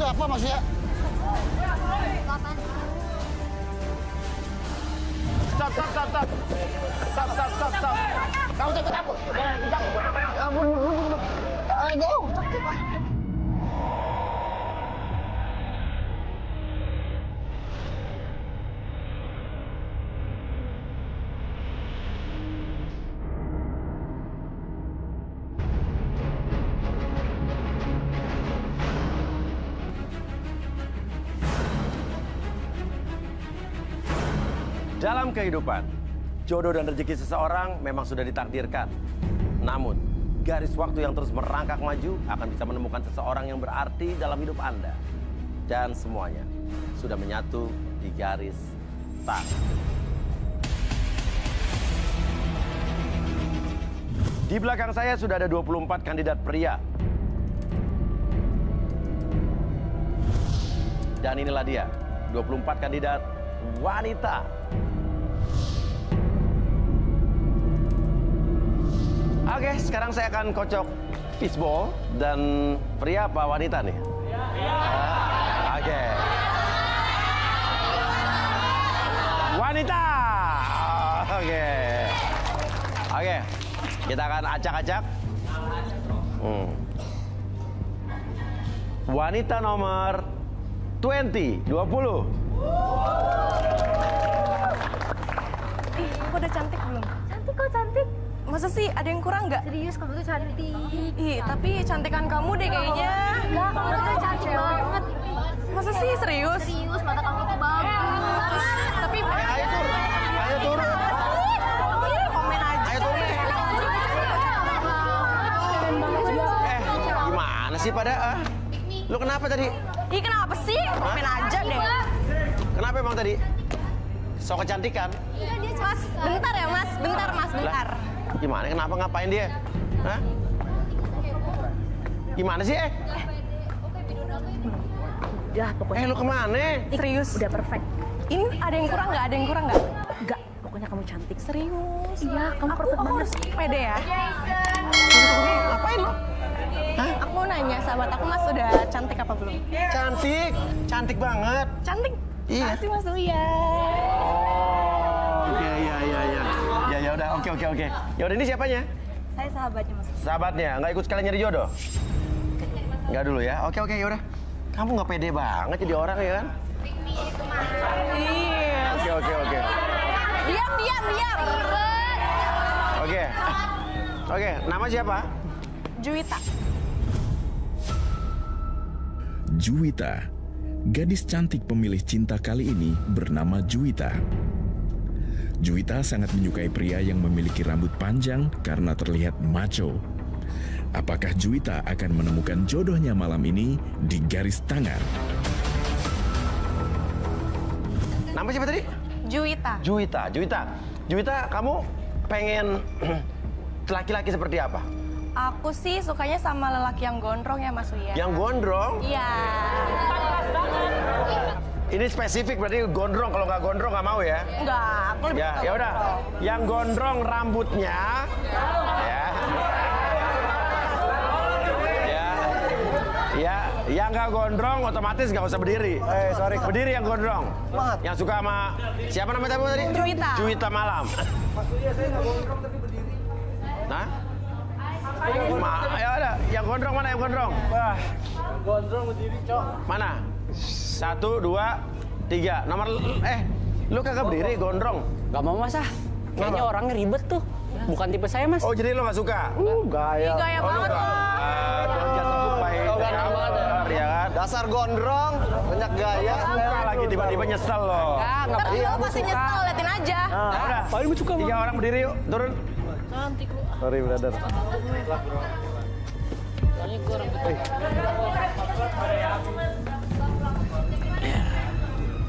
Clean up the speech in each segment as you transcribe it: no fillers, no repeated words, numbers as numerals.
berapa maksudnya? 8. Stop. Kamu takut aku. Ampun. Ayo. Dalam kehidupan, jodoh dan rezeki seseorang memang sudah ditakdirkan. Namun, garis waktu yang terus merangkak maju akan bisa menemukan seseorang yang berarti dalam hidup Anda. Dan semuanya sudah menyatu di garis tangan. Di belakang saya sudah ada 24 kandidat pria. Dan inilah dia, 24 kandidat wanita. Oke, sekarang saya akan kocok fishball. Dan pria apa wanita nih? Oke. Wanita. Oke. Kita akan acak-acak. Wanita nomor 20. Ih, aku udah cantik belum? Cantik kok, cantik. Masa sih ada yang kurang nggak? Serius, kamu tuh cantik. Ih, tapi cantikan kamu deh kayaknya. Enggak, kamu tuh cantik banget. Masa sih serius? Serius, mata kamu tuh bagus. Tapi Ayo turun. komen aja. Ayo turun. Gimana sih pada? Lu kenapa tadi? Ih, kenapa sih? Komen aja deh. Kenapa emang tadi? Sok kecantikan. Mas, bentar ya mas. Bentar mas, bentar. Gimana? Kenapa ngapain dia? Hah? Gimana sih Udah, pokoknya. lu kemana? Serius? Udah perfect. Ini ada yang kurang nggak? Ada yang kurang nggak? Enggak, pokoknya kamu cantik. Serius? Iya, kamu perfect banget. Pede ya? Ngapain lu? Aku mau nanya, sahabat aku mas sudah cantik apa belum? Cantik. Cantik banget. Cantik? Iya. Makasih mas Uya. Iya. Ya udah, oke. Ya udah, ini siapanya? Saya sahabatnya mas. Sahabatnya, nggak ikut sekalian nyari jodoh? Nggak dulu ya? Oke, ya udah. Kamu nggak pede banget jadi orang ya kan? Iya. Oke. Diam. Oke, nama siapa? Juwita. Juwita, gadis cantik pemilih cinta kali ini bernama Juwita. Juwita sangat menyukai pria yang memiliki rambut panjang karena terlihat macho. Apakah Juwita akan menemukan jodohnya malam ini di garis tangan? Nama siapa tadi? Juwita. Juwita, kamu pengen laki-laki seperti apa? Aku sih sukanya sama lelaki yang gondrong ya mas Uya. Yang gondrong? Iya. Ini spesifik berarti gondrong. Kalau nggak gondrong nggak mau ya? Enggak, aku lebih suka Ya udah. gondrong. Yang gondrong rambutnya, yang nggak gondrong otomatis nggak usah berdiri. Sorry. Berdiri yang gondrong. Maaf. Yang suka sama siapa nama kamu tadi? Juwita. Juwita Malam. Maksudnya saya nggak gondrong tapi berdiri. Nah? Ya ada. Yang gondrong mana yang gondrong? Wah, gondrong berdiri, Cok. Mana? 1, 2, 3. Nomor lu kagak berdiri gondrong. Gak mau mas ah. Kayaknya orangnya ribet tuh. Bukan tipe saya mas. Oh jadi lu nggak suka? Gaya. Gaya banget loh. Ya kan? Dasar gondrong, banyak gaya. Lagi tiba-tiba nyesel loh. Ntar Iya, lu pasti nyesel, liatin aja. Ya udah. Paling gue suka 3 orang berdiri yuk, turun. Sorry, brother.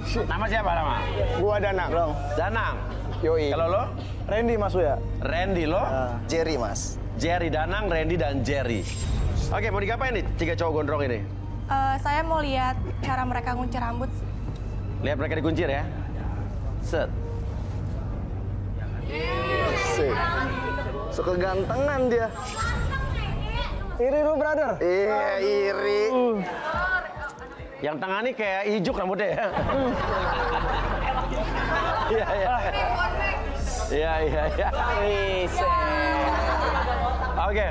Nama siapa nama? Gua Danang, dong. Danang. Yoi. Kalau lo? Randy Mas ya? Randy lo? Jerry, Mas. Jerry, Danang, Randy, dan Jerry. Oke, mau digapain nih 3 cowok gondrong ini? Saya mau lihat cara mereka ngunci rambut. Lihat mereka dikuncir ya. Set. Sih. Suka gantengan dia. Iri lu, brother? Iya, iri. Yang tengah nih kayak ijuk rambutnya ya. Iya, iya. Iya, iya, iya. Oke.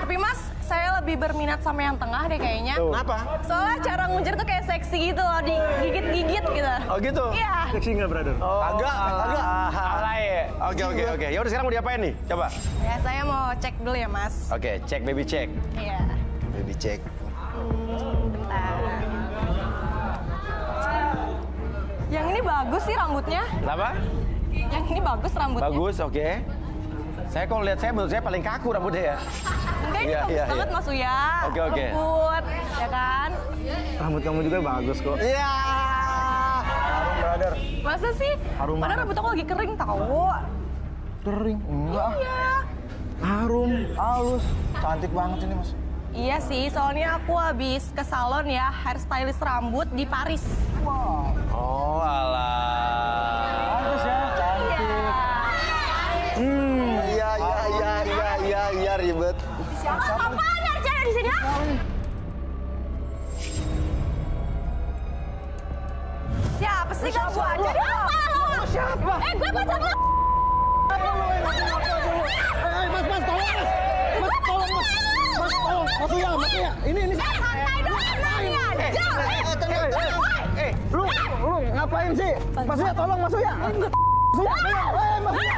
Tapi Mas, saya lebih berminat sama yang tengah deh kayaknya. Kenapa? Soalnya cara ngunjir tuh kayak seksi gitu loh, digigit-gigit gitu. Oh gitu? Iya. Seksi nggak, brother? Oh, Agak. Alah ya. Oke. Ya udah sekarang mau diapain nih? Coba. Ya, saya mau cek dulu ya, Mas. Oke, cek baby cek. Iya. Baby cek. Bentar. Yang ini bagus sih rambutnya. Kenapa? Yang ini bagus rambutnya. Bagus, oke. Saya kalau lihat saya menurut saya paling kaku rambutnya ya. Enggak, ini Iya, bagus iya, banget iya. Mas Uya. Oke. Lembut, ya kan? Rambut kamu juga bagus kok. Iya. Harum, brother. Masa sih? Harum Padahal banget. rambut aku lagi kering tau. Kering. Enggak. Iya. Harum, halus. Cantik banget ini, Mas. Iya sih, soalnya aku habis ke salon ya, hairstylist rambut di Paris. Wow. Oh, alah. Bagus ya, cantik. Iya, ribet. Apaan ada cewek di sini? Ha? Siapa sih kamu aja? Siapa lo? Siapa? Gue pacar lo. Mas, tolong, Mas. Mas, tolong, Mas. Mas Uya. Ini. Santai dong, namanya. Lu ngapain sih? Mas Uya, tolong, Mas Uya. Mas Uya.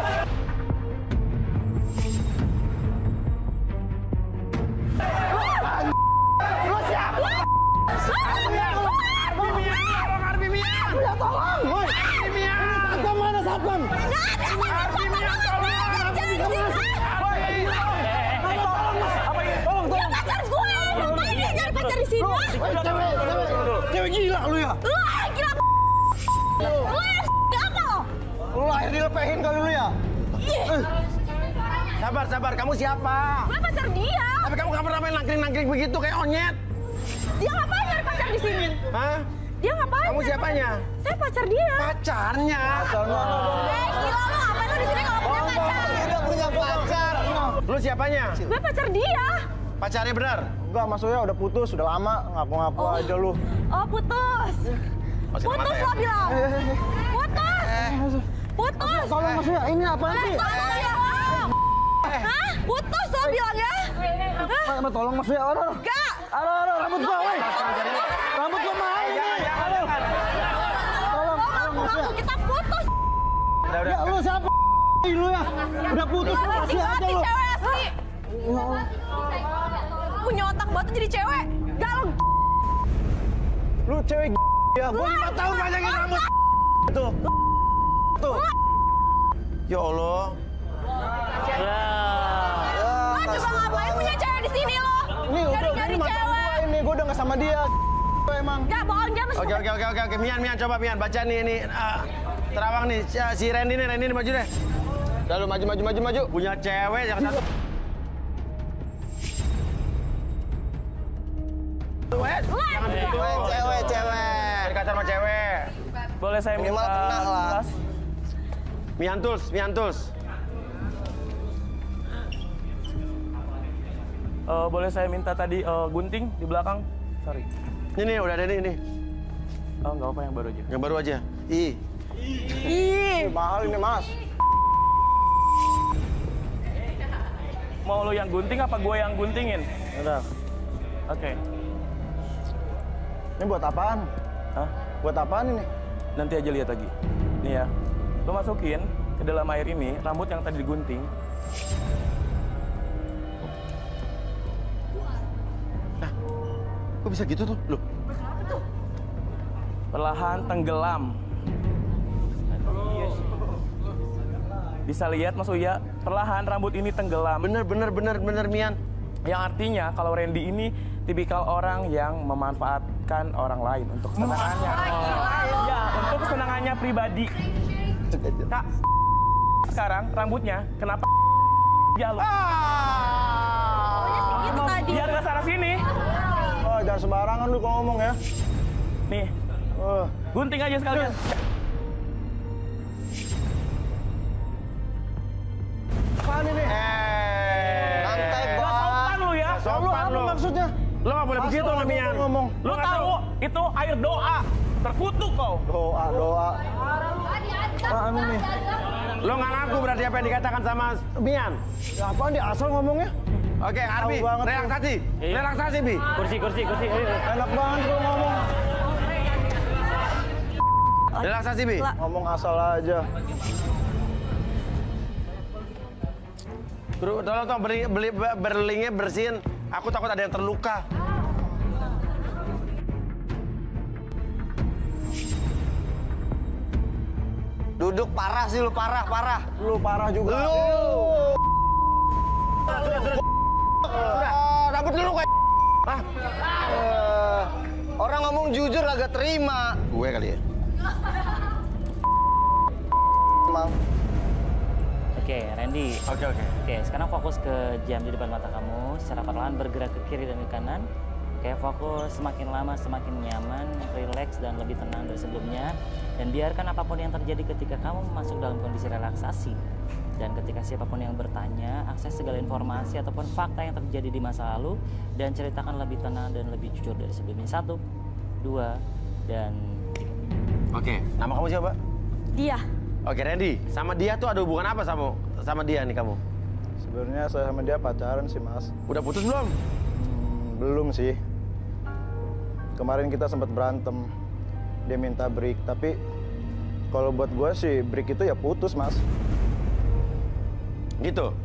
Lu siapa? Satpam mana Satpam? Dia pacar gue, ngapain dia nyari pacar di sini? Cewek gila lu ya? Lu gila. Lu yang apa lo? Lu lahir dilepehin kali lu ya? Sabar. Kamu siapa? Gue pacar dia. Tapi kamu nggak pernah main nangkring begitu kayak onyet. Dia ngapain nyari pacar di sini? Hah? Dia ngapain? Kamu siapanya? Saya pacar dia. Pacarnya. Gila lu ngapain lu di sini kalau punya pacar? Udah punya pacar. Lu siapanya? Gue pacar dia. Pacarnya benar? Enggak, Mas Uya udah putus, udah lama. Ngaku-ngaku aja lu. Oh putus. Masih ada mata Putus ya? lo bilang. Putus. Tolong Mas Uya, ini apaan sih? Tolong ya. Hah? Putus lo bilang ya? Hah? Tolong Mas Uya, aduh. Enggak. Aduh, rambut gua, woi. Rambut gua mahal ini. Aduh. Tolong Mas Uya. Kita putus. Ya, lu siapa? Lu ya. Udah putus, lu masih aja lu. Cewek asli. Punya otak batu jadi cewek. Galon. Lu cewek ya. Gua 5 tahun panjangin rambut. Tuh. Ya Allah. Lo coba ngapain punya cewek di sini lo? Ini udah Nyari-nyari mantan cewek. gua ini. Gua udah nggak sama dia. Emang. Enggak bohong dia masih. Oke. Mian, coba Mian baca nih ini. Terawang nih, si Randy nih maju deh. Udah lu maju. Punya cewek yang satu. Cewek. Dari kacar sama cewek. Boleh saya minta Minimal kenal lah. gelas? Miantuls. Boleh saya minta tadi gunting di belakang? Sorry. Ini udah ada nih. Oh, nggak apa yang baru aja. Yang baru aja. Ih. Mahal ini, Mas. Mau lo yang gunting apa gue yang guntingin? Udah. Oke. Ini buat apaan? Hah? Buat apaan ini? Nanti aja lihat lagi. Nih ya. Lo masukin ke dalam air ini rambut yang tadi digunting. Kok bisa gitu tuh? Loh. Perlahan tenggelam. Bisa lihat Mas Uya, perlahan rambut ini tenggelam. Bener Mian. Yang artinya kalau Randy ini tipikal orang yang memanfaatkan orang lain untuk kesenangannya. Ya, untuk kesenangannya pribadi. Kak, sekarang rambutnya kenapa jalur? Itu tadi. Biar nggak sana sini. Oh, jangan sembarangan lu kalau ngomong ya. Nih, gunting aja sekalian. Apaan ini? Santai, Nggak sopan lu ya. Lu apa maksudnya? Lo nggak boleh begitu sama Mian. Ngomong. Lu tahu itu air doa. Terkutuk kau. Doa. Apaan ini? Lo nggak ngaku berarti apa yang dikatakan sama Mian. Ya apaan dia asal ngomongnya? Oke, Arbi, Tahu banget, relaksasi. Iya. Relaksasi, Bi. Kursi. Enak banget lu ngomong. Relaksasi, Bi. Ngomong asal aja. Bro, tolong berlingnya bersihin. Aku takut ada yang terluka. Duduk parah sih lu, parah. Lu parah juga. Rambut lu kayak... orang ngomong jujur agak terima. Gue kali ya. Emang. Oke, Randy. Oke. Oke, sekarang fokus ke jam di depan mata kamu. Secara perlahan bergerak ke kiri dan ke kanan. Oke, fokus semakin lama semakin nyaman, rileks dan lebih tenang dari sebelumnya. Dan biarkan apapun yang terjadi ketika kamu masuk dalam kondisi relaksasi. Dan ketika siapapun yang bertanya, akses segala informasi ataupun fakta yang terjadi di masa lalu. Dan ceritakan lebih tenang dan lebih jujur dari sebelumnya. 1, 2, dan 3. Oke, nama kamu siapa? Dia. Oke, Randy. Sama dia tuh ada hubungan apa sama dia nih kamu? Sebenarnya saya sama dia pacaran sih, Mas. Udah putus belum? Belum sih. Kemarin kita sempat berantem. Dia minta break, tapi kalau buat gue sih break itu ya putus, Mas. Gitu?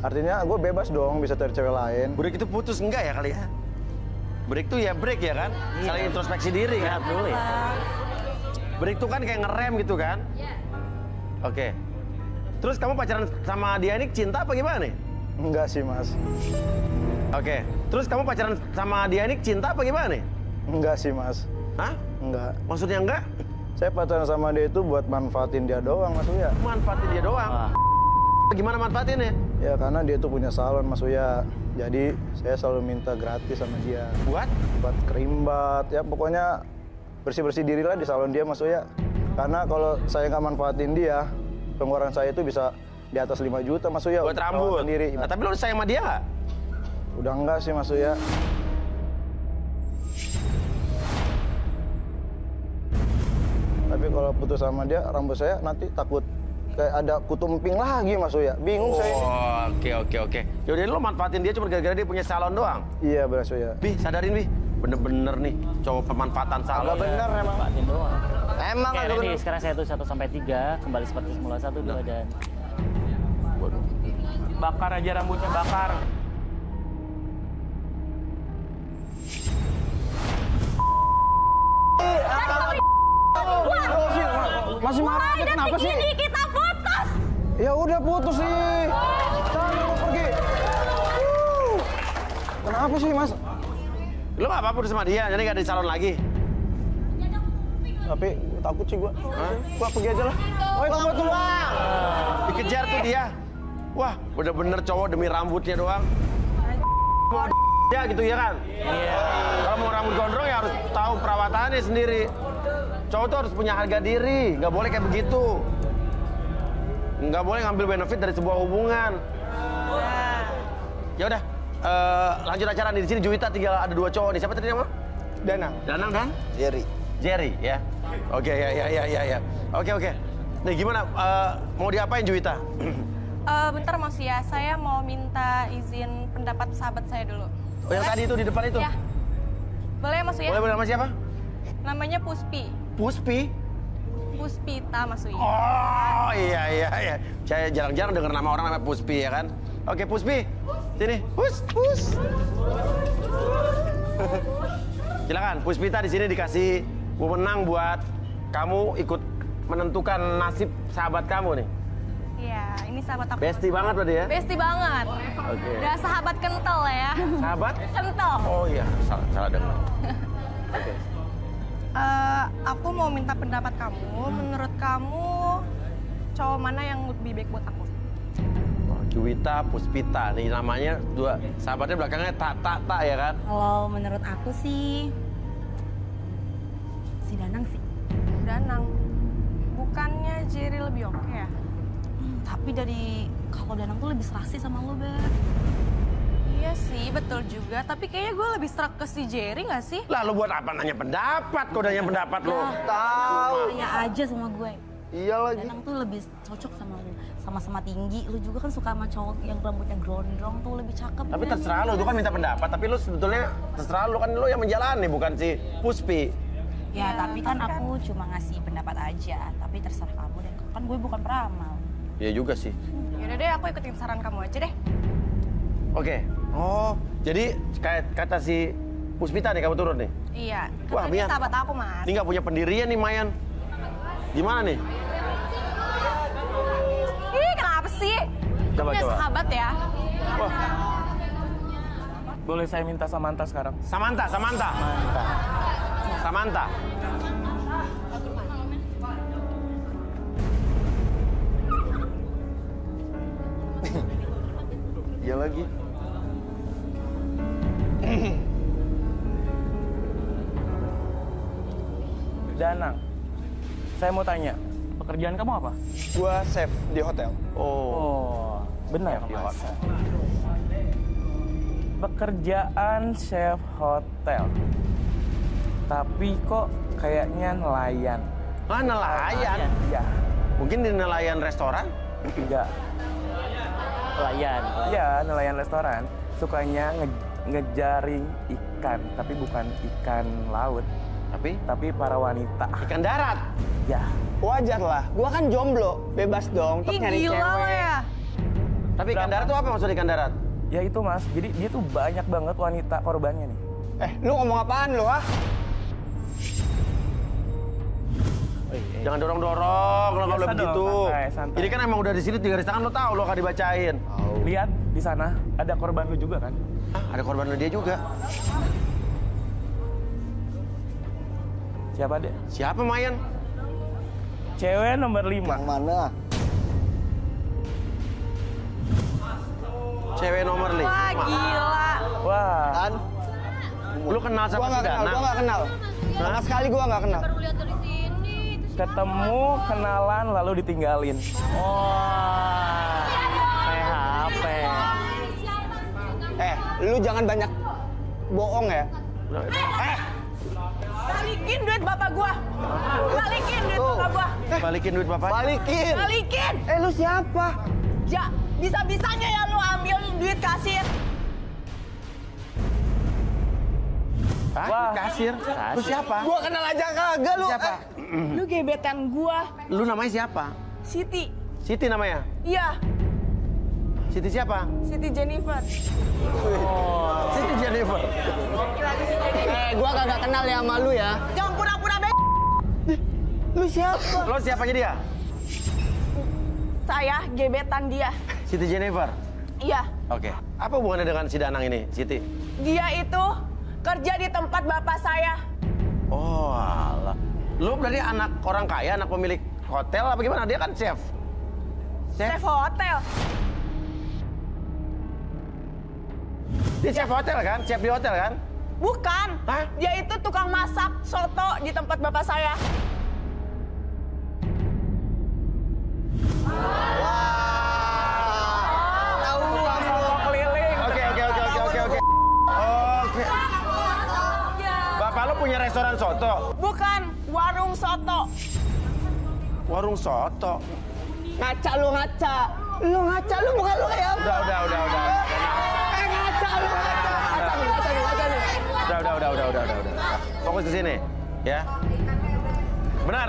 Artinya gue bebas dong bisa cari cewek lain. Break itu putus enggak ya kali ya? Break tuh ya break ya kan? Saling introspeksi diri kan? Betul ya. Break tuh kan kayak ngerem gitu kan? Oke. Terus kamu pacaran sama dia ini cinta apa gimana nih? Enggak sih, Mas. Oke. Terus kamu pacaran sama dia ini cinta apa gimana nih? Enggak sih, Mas. Hah? Enggak. Maksudnya enggak? Saya pacaran sama dia itu buat manfaatin dia doang, Mas Uya. Manfaatin dia doang. Wah. Gimana manfaatinnya? Ya karena dia tuh punya salon, Mas Uya. Jadi saya selalu minta gratis sama dia. Buat? Buat kerimbat, ya pokoknya bersih-bersih diri lah di salon dia, Mas Uya. Karena kalau saya nggak manfaatin dia, pengeluaran saya itu bisa di atas 5 juta, Mas Uya. Buat untuk rambut? perawatan diri. Nah, tapi lo sayang sama dia nggak? Udah enggak sih, Mas Uya. Tapi kalau putus sama dia, rambut saya nanti takut kayak ada kutu emping lagi, Mas Uya. Bingung saya ini. Oh, oke. Yaudah lo manfaatin dia cuma gara-gara dia punya salon doang? Iya, Mas Uya. Bi, sadarin Bi. Bener-bener nih cowok pemanfaatan salon. Agak bener emang. Manfaatin doang. Emang Oke, ada Randy, bener. sekarang saya hitung 1 sampai 3. Kembali seperti semula. 1, 2, dan... Bakar aja rambutnya, bakar. Masih marah aja, kenapa sih? Ini kita putus. Ya udah putus sih. Jangan mau pergi. Kenapa sih, Mas? Lo nggak apa-apa udah sama dia, jadi nggak ada di salon lagi. Tapi takut sih gua. Gua pergi aja lah. Oi, tunggu dulu. Dikejar tuh dia. Wah, bener-bener cowok demi rambutnya doang. Mau ya gitu ya kan? Iya. Kalau mau rambut gondrong ya harus tahu perawatannya sendiri. Cowok tuh harus punya harga diri, nggak boleh kayak begitu. Nggak boleh ngambil benefit dari sebuah hubungan. Ya udah, lanjut acara nih. Di sini Juwita tinggal ada 2 cowok nih. Siapa tadi nama? Danang. Danang dan Jerry. ya. Oke, ya. Oke. Nih gimana? Mau diapain Juwita? Bentar Mas ya, saya mau minta izin pendapat sahabat saya dulu. Oh, yang tadi itu di depan itu? Ya. Boleh Mas ya? Boleh nama siapa? Namanya Puspi. Puspi? Puspita Mas Uya. Oh iya. Saya jarang-jarang dengar nama orang namanya Puspi ya kan. Oke Puspi, sini. Pus. Silakan, Puspita di sini dikasih wewenang buat kamu ikut menentukan nasib sahabat kamu nih. Iya, ini sahabat aku. Bestie banget berarti ya? Bestie banget. Oke. Udah sahabat kental ya. Sahabat? Kental. Oh iya, salah dengar. Oke. Aku mau minta pendapat kamu. Menurut kamu cowok mana yang lebih baik buat aku? Juwita, Puspita, nih namanya 2 sahabatnya belakangnya tak ya kan? Kalau menurut aku sih si Danang sih. Danang. Bukannya Jerry lebih oke ya? Tapi dari kalau Danang tuh lebih serasi sama lo, Beb. Iya sih, betul juga. Tapi kayaknya gue lebih serak ke si Jerry nggak sih? Lah lu buat apa nanya pendapat? Kok nanya pendapat lu? Tahu. Tanya aja sama gue. Iya lagi. Danang tuh lebih cocok sama lu. Sama-sama tinggi. Lu juga kan suka sama cowok yang rambutnya gondrong tuh lebih cakep. Tapi kan? terserah lu, itu kan minta pendapat. Tapi lu sebetulnya terserah lu, kan lu yang menjalani, bukan si Puspi. Ya, tapi kan aku cuma ngasih pendapat aja. Tapi terserah kamu deh. Kan gue bukan peramal. Iya juga sih. Yaudah deh, aku ikutin saran kamu aja deh. Oke. Oh, jadi kayak kata si Puspita nih kamu turun nih? Iya. Wah, Karena dia Mian. sahabat aku, Mas. Ini nggak punya pendirian nih, Mayan. Gimana nih? Ih, kenapa sih? Coba, Punya coba. sahabat ya. Wah, Boleh saya minta Samantha sekarang? Samantha. Iya lagi. Danang, saya mau tanya, pekerjaan kamu apa? Gua chef di hotel. Oh, benar Mas. Pekerjaan chef hotel. Tapi kok kayaknya nelayan. Ah, nelayan. Iya. Mungkin di nelayan restoran? Enggak. Pelayan. Iya, nelayan restoran. Sukanya ngejaring ikan, tapi bukan ikan laut, tapi para wanita. Ikan darat. Ya. Wajar lah, gua kan jomblo, bebas dong untuk Ih, nyari gila cewek. lo ya. Tapi ikan darat tuh apa maksud ikan darat? Ya itu Mas, jadi dia tuh banyak banget wanita korbannya nih. Lu ngomong apaan lu, ah? Jangan dorong-dorong kalau Biasa begitu. dong, santai. Ini kan emang udah di sini di garis tangan, lo tahu lo akan dibacain. Lihat di sana ada korban lu juga kan? Ah, ada korban dia juga. Siapa deh? Siapa Mayan? Cewek nomor 5. Yang mana? Cewek nomor 5. Wah, gila. Wah. Kan? Lu kenal sama Gua si nggak kenal, Danang? gua nggak kenal. Sama sekali gua nggak kenal. Baru lihat dari sini. Ketemu, kenalan, lalu ditinggalin. Wah, kayak HP. Lu jangan banyak bohong ya. Balikin duit bapak gua. Balikin duit bapak gua. Balikin duit bapak. Balikin. Balikin. Lu siapa? Ya, bisa-bisanya ya lu ambil duit kasir. Hah? Wah. Kasir? Lu siapa? Gua kenal aja kagak lu. Siapa? Lu gebetan gua, Lu namanya siapa? Siti. Siti namanya? Iya, Siti siapa? Siti Jennifer. Siti Jennifer. Gua kagak kenal ya sama lu ya. Jangan pura-pura Lu siapa? Lo siapanya dia? Saya gebetan dia. Siti Jennifer. Iya, Oke. Apa hubungannya dengan si Danang ini, Siti? dia itu kerja di tempat bapak saya. Oh, alah. Lu berarti anak orang kaya, anak pemilik hotel apa gimana? Dia kan chef. Chef hotel. Dia chef hotel kan? Chef di hotel kan? Bukan. Hah? Dia itu tukang masak soto di tempat bapak saya. Keliling. Oke. Bapak lu punya restoran soto? Bukan, warung soto. Warung soto. Ngaca lu ngaca. Lu ngaca lu bukan lu kayak apa? Udah. Ngaca lu ngaca. Udah. Fokus di sini, ya. Benar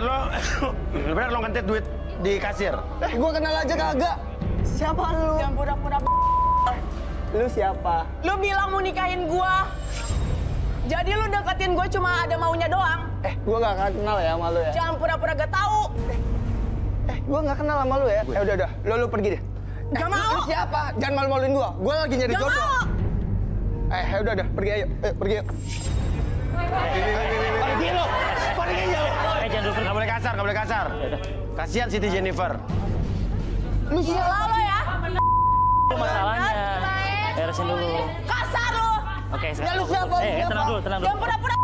lo ngentit duit di kasir. Gua kenal aja kagak. Siapa lu? Jangan pura-pura Lu siapa? Lu bilang mau nikahin gua. Jadi lu deketin gua cuma ada maunya doang. Gua gak kenal ya sama lu ya. Jangan pura-pura gak tahu. Gua gak kenal sama lu ya. Udah. Lu pergi deh. Gak mau. Lu siapa? Jangan malu-maluin gua. Gua lagi nyari Gak jodoh. mau. Udah. Pergi ayo. Pergi yuk. Pergi lu. Pergi aja lu. Nggak boleh kasar. Kasihan Siti Jennifer. Lu siapa? Gila lo ya. Itu masalahnya. Beresin dulu. Kasar lo. Oke, Ya lu siapa? tenang dulu. Jangan pura-pura.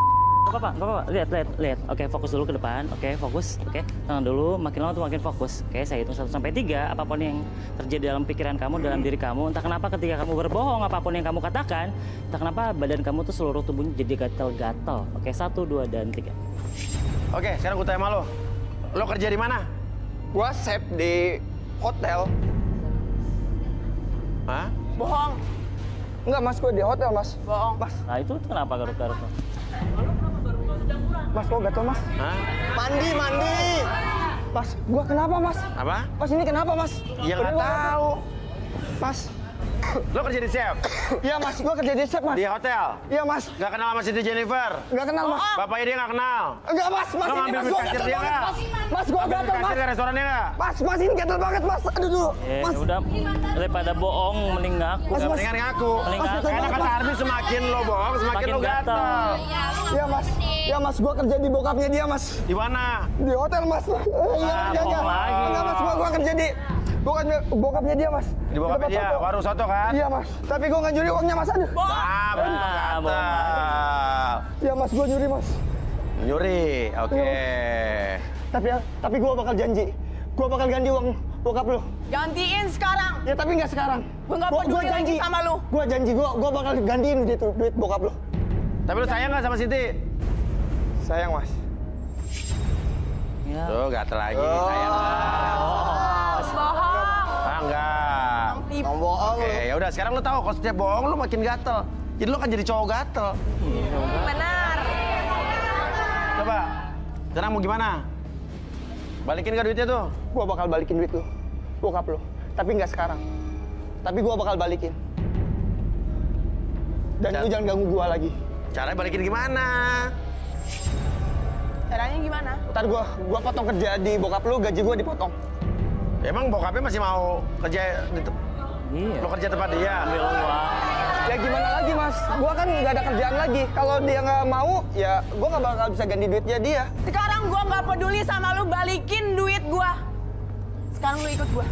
Gak apa-apa. Lihat. Oke, fokus dulu ke depan. Oke, fokus. Oke, tenang dulu. Makin lama tuh makin fokus. Oke, saya hitung 1 sampai 3. Apapun yang terjadi dalam pikiran kamu, dalam diri kamu, entah kenapa ketika kamu berbohong, apapun yang kamu katakan, entah kenapa badan kamu tuh seluruh tubuhnya jadi gatal-gatal. Oke, 1, 2, dan 3. Oke, sekarang gue tanya sama lo. Lo kerja di mana? Gua chef di hotel. Hah? Bohong. Enggak, Mas, gua di hotel, Mas. Bohong. Mas, Nah, itu kenapa garuk-garuk? Mas, gua gatel, Mas. Hah? Mandi. Mas, gua kenapa, Mas? Apa? Mas, ini kenapa, Mas? Ya nggak Udah, gua tahu. Mas. Lo kerja di chef? Iya, Mas, gua kerja di chef, Mas. Di hotel? Iya, Mas. Gak kenal sama Siti Jennifer? Enggak kenal, Mas. Bapaknya dia gak kenal? Enggak, Mas. Mas, Lo ini ngambil Mas, duit gua kasir gatel dia banget, nggak? Mas. Mas, gua Ambil gatel, duit Mas. kasir di restorannya nggak? Mas, ini gatel banget, Mas. Aduh. Mas. Udah, daripada bohong, mending ngaku. Mas, Mendingan ngaku. Mending ngaku. Karena kata Arbi semakin lo bohong, semakin lo gatel. Iya, Mas. Iya, Mas, gua kerja di bokapnya dia, Mas. Di mana? Di hotel, Mas. Iya. bohong lagi. Enggak, Mas, gua kerja di bokapnya dia, Mas. Di bokapnya dia, warung soto kan? Iya, Mas. Tapi gua nggak nyuri uangnya, Mas. Aduh. Ah, bener gatel. Iya, Mas, gua nyuri, Mas. Nyuri, oke. Tapi gua bakal janji. Gua bakal ganti uang bokap lu. Gantiin sekarang. Ya, tapi nggak sekarang. Gue nggak peduli lagi sama lu. Gua janji, gua bakal gantiin duit bokap lu. Tapi lu sayang gak sama Siti? Sayang, Mas. Ya. Tuh, gatel lagi, sayang lah. Bohong. Ah, enggak. Kamu bohong. Oke, ya udah sekarang lu tahu kalau setiap bohong lu makin gatel. Jadi lu kan jadi cowok gatel. Benar. Coba. Sekarang mau gimana? Balikin gak duitnya tuh? Gua bakal balikin duit lu. Bokap lu. Tapi nggak sekarang. Tapi gua bakal balikin. Dan lu jangan ganggu gua lagi. Caranya balikin gimana? Caranya gimana? Ntar gua potong kerja di bokap lu, gaji gua dipotong. Emang bokapnya masih mau kerja di Iya. lu kerja tempat dia? Ambil uang. Ya gimana lagi, Mas? Gua kan nggak ada kerjaan lagi. Kalau dia nggak mau, ya gua nggak bakal bisa ganti duitnya dia. Sekarang gua nggak peduli sama lu, balikin duit gua. Sekarang lu ikut gua.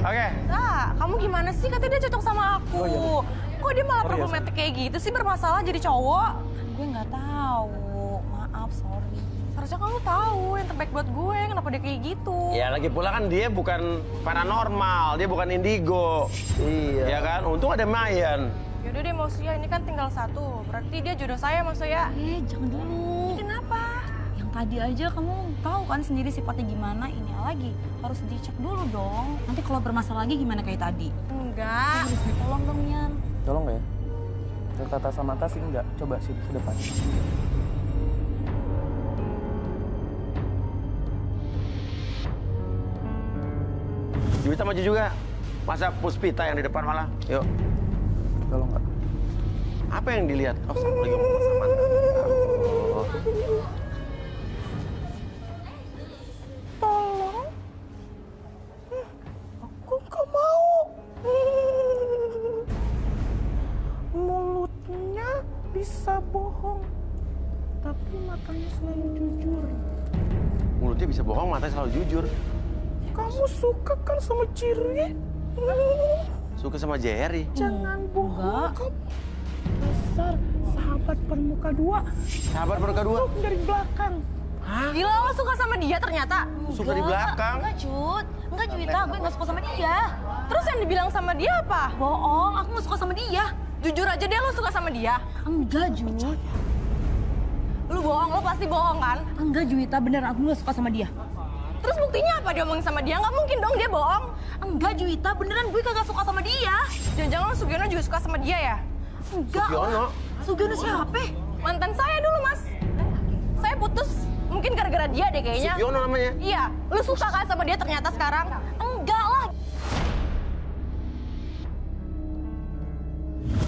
Oke. Nah, kamu gimana sih? Katanya dia cocok sama aku. Kok dia malah problematik kayak gitu sih, bermasalah jadi cowok? Gue nggak tahu. Maaf, sorry. Seharusnya kamu tahu yang terbaik buat gue, kenapa dia kayak gitu. Ya lagi pula kan dia bukan paranormal, dia bukan indigo. Iya. Ya kan? Untung ada Mayan. Yaudah deh, Mas Uya, ini kan tinggal 1. Berarti dia jodoh saya, Mas Uya. Jangan dulu. Kenapa? Yang tadi aja kamu tahu kan sendiri sifatnya gimana, ini lagi. Harus dicek dulu dong. Nanti kalau bermasalah lagi gimana kayak tadi? Enggak. Harus ditolong dong, Yan. Tolong nggak ya? Ke kata Samantha sih enggak. Coba sih ke depan. Juwita maju juga. Masa Puspita yang di depan malah? Yuk. Tolong nggak? Apa yang dilihat? Oh, sama lagi ngomong sama Samantha. Oh. Tolong. Aku nggak mau. Mulutnya bisa bohong, tapi matanya selalu jujur. Mulutnya bisa bohong, matanya selalu jujur. Kamu suka kan sama Ciri? Suka sama Jerry. Jangan bohong. Kamu dasar sahabat bermuka 2. Sahabat bermuka 2? Masuk dari belakang. Hah? Gila, lo suka sama dia ternyata? Suka di belakang? Enggak, Jud. Enggak, Juwita. Gue nggak suka sama dia. Terus yang dibilang sama dia apa? Bohong, aku nggak suka sama dia. Jujur aja deh, lo suka sama dia? Enggak, Jud. Lu bohong, lo pasti bohong kan? Enggak, Juwita. Bener, aku nggak suka sama dia. Terus buktinya apa dia omongin sama dia? Nggak mungkin dong dia bohong. Enggak, Juwita. Beneran gue kagak suka sama dia. Jangan-jangan Sugiono juga suka sama dia ya? Enggak. Sugiono? Sugiono siapa? Mantan saya dulu, Mas. Saya putus. Mungkin gara-gara dia deh kayaknya. Sugiono namanya? Iya. Lu suka kan sama dia ternyata sekarang? Enggak lah.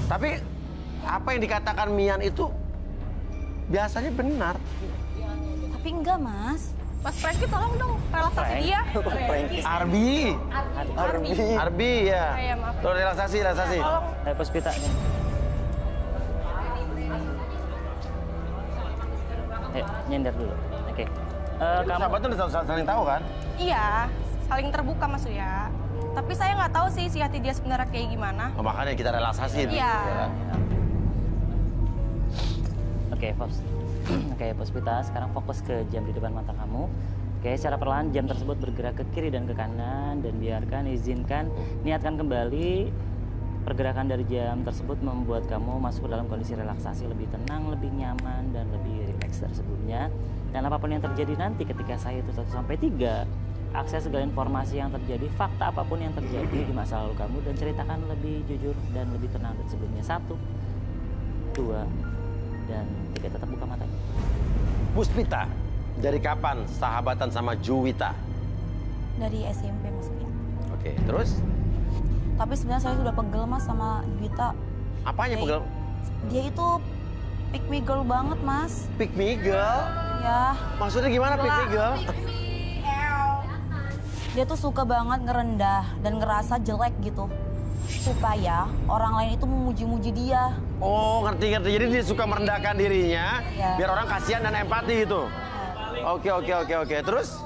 Tapi apa yang dikatakan Mian itu biasanya benar. Tapi enggak, Mas. Mas Franky tolong dong relaksasi dia. Arbi. Arbi ya. Iya, maaf. Tuh relaksasi. Tolong. Ayo Puspita. Ayo, nyender dulu. Oke. Kamu sahabat tuh udah saling tahu kan? Iya, saling terbuka Mas Uya. Tapi saya nggak tahu sih isi hati dia sebenarnya kayak gimana. Oh, makanya kita relaksasi. Iya. Oke, Puspita, sekarang fokus ke jam di depan mata kamu. Oke, secara perlahan jam tersebut bergerak ke kiri dan ke kanan dan izinkan, niatkan kembali. Pergerakan dari jam tersebut membuat kamu masuk ke dalam kondisi relaksasi lebih tenang, lebih nyaman, dan lebih rileks dari sebelumnya. Dan apapun yang terjadi nanti ketika saya itu 1 sampai 3, akses segala informasi yang terjadi, fakta apapun yang terjadi di masa lalu kamu, dan ceritakan lebih jujur dan lebih tenang dari sebelumnya. 1, 2, dan 3. Tetap buka matanya. Puspita, dari kapan sahabatan sama Juwita? Dari SMP maksudnya. Oke, terus? Tapi sebenarnya saya sudah pegel Mas sama Juwita. Apanya pegel? Dia itu pick me girl banget Mas. Pick me girl? Ya. Maksudnya gimana pick me girl? Dia tuh suka banget ngerendah dan ngerasa jelek gitu. Supaya orang lain itu memuji-muji dia. Oh, ngerti. Jadi dia suka merendahkan dirinya, Ya. biar orang kasihan dan empati gitu. Oke. Terus,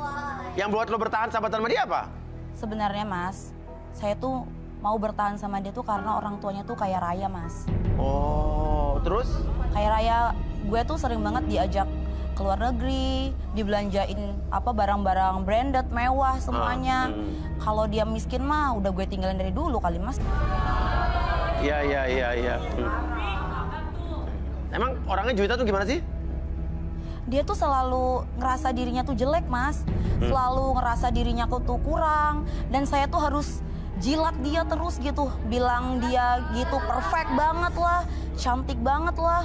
yang buat lo bertahan sahabatan sama dia apa? Sebenarnya Mas, saya tuh mau bertahan sama dia tuh karena orang tuanya tuh kaya raya Mas. Oh, terus? Kaya raya, gue tuh sering banget diajak ke luar negeri, dibelanjain barang-barang branded, mewah semuanya. Kalau dia miskin mah udah gue tinggalin dari dulu kali Mas. Iya. Emang orangnya Juwita tuh gimana sih? Dia tuh selalu ngerasa dirinya tuh jelek Mas. Selalu ngerasa dirinya tuh kurang. Dan saya tuh harus jilat dia terus gitu. Bilang dia gitu perfect banget lah, cantik banget lah.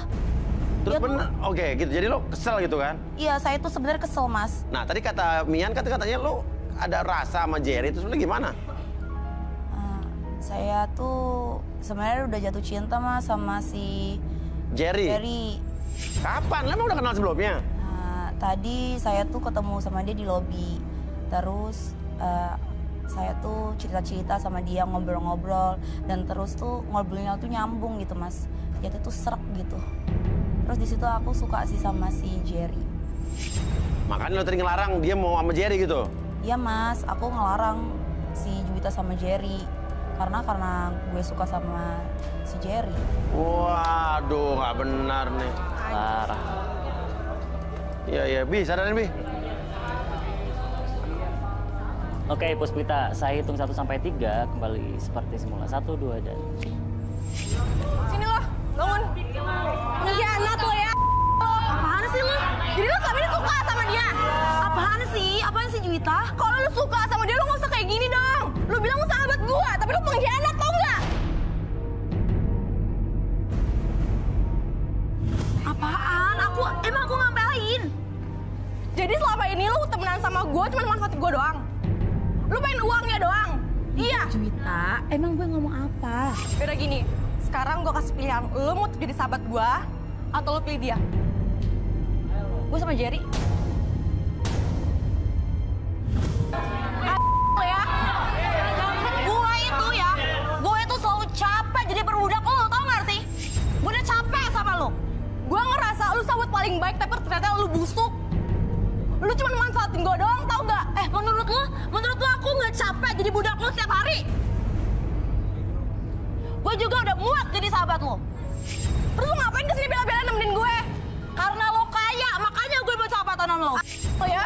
Terus bener, oke gitu. Jadi lo kesel gitu kan? Iya, saya tuh sebenarnya kesel Mas. Nah tadi kata Mian katanya lo ada rasa sama Jerry, itu sebenarnya gimana? Saya tuh sebenarnya udah jatuh cinta Mas sama si Jerry. Kapan? Lo emang udah kenal sebelumnya? Tadi saya tuh ketemu sama dia di lobi. Terus saya tuh cerita-cerita sama dia, ngobrol-ngobrol. Dan terus tuh ngobrolnya tuh nyambung gitu Mas. Dia tuh srek gitu. Terus di situ aku suka sih sama si Jerry. Makanya lo tadi ngelarang dia mau sama Jerry gitu? Iya Mas, aku ngelarang si Juwita sama Jerry. Karena gue suka sama si Jerry. Waduh, nggak benar nih. Parah. Iya, Bi, sadarin Bi. Oke, Puspita, saya hitung 1 sampai 3 kembali seperti semula. 1, 2, dan... Sini lo, bangun. Pengkhianat lo ya. Apaan sih lo? Jadi lo selama ini suka sama dia? Apaan sih Juwita? Kalau lo suka sama dia lo nggak usah kayak gini dong. Lo bilang lo sahabat gua, tapi lo pengkhianat tau nggak? Apaan? Emang aku ngapain? Jadi selama ini lo temenan sama gua cuma manfaatin gua doang. Lo pengen uangnya doang. Iya. Juwita, emang gue ngomong apa? Yaudah gini, sekarang gua kasih pilihan. Lo mau jadi sahabat gua atau lo pilih dia? Gue sama Jerry. Gue itu selalu capek jadi perbudak lo, tau gak sih? Gue udah capek sama lo. Gue ngerasa lu sahabat paling baik, tapi ternyata lu busuk. Lu cuma manfaatin gue doang, tau gak? Menurut lo aku nggak capek jadi budak lo setiap hari? Gue juga udah muak jadi sahabat lo. Terus lu ngapain kesini bela-bela nemenin gue? Karena lo kaya, makanya gue mau sahabatan sama lo. Oh ya?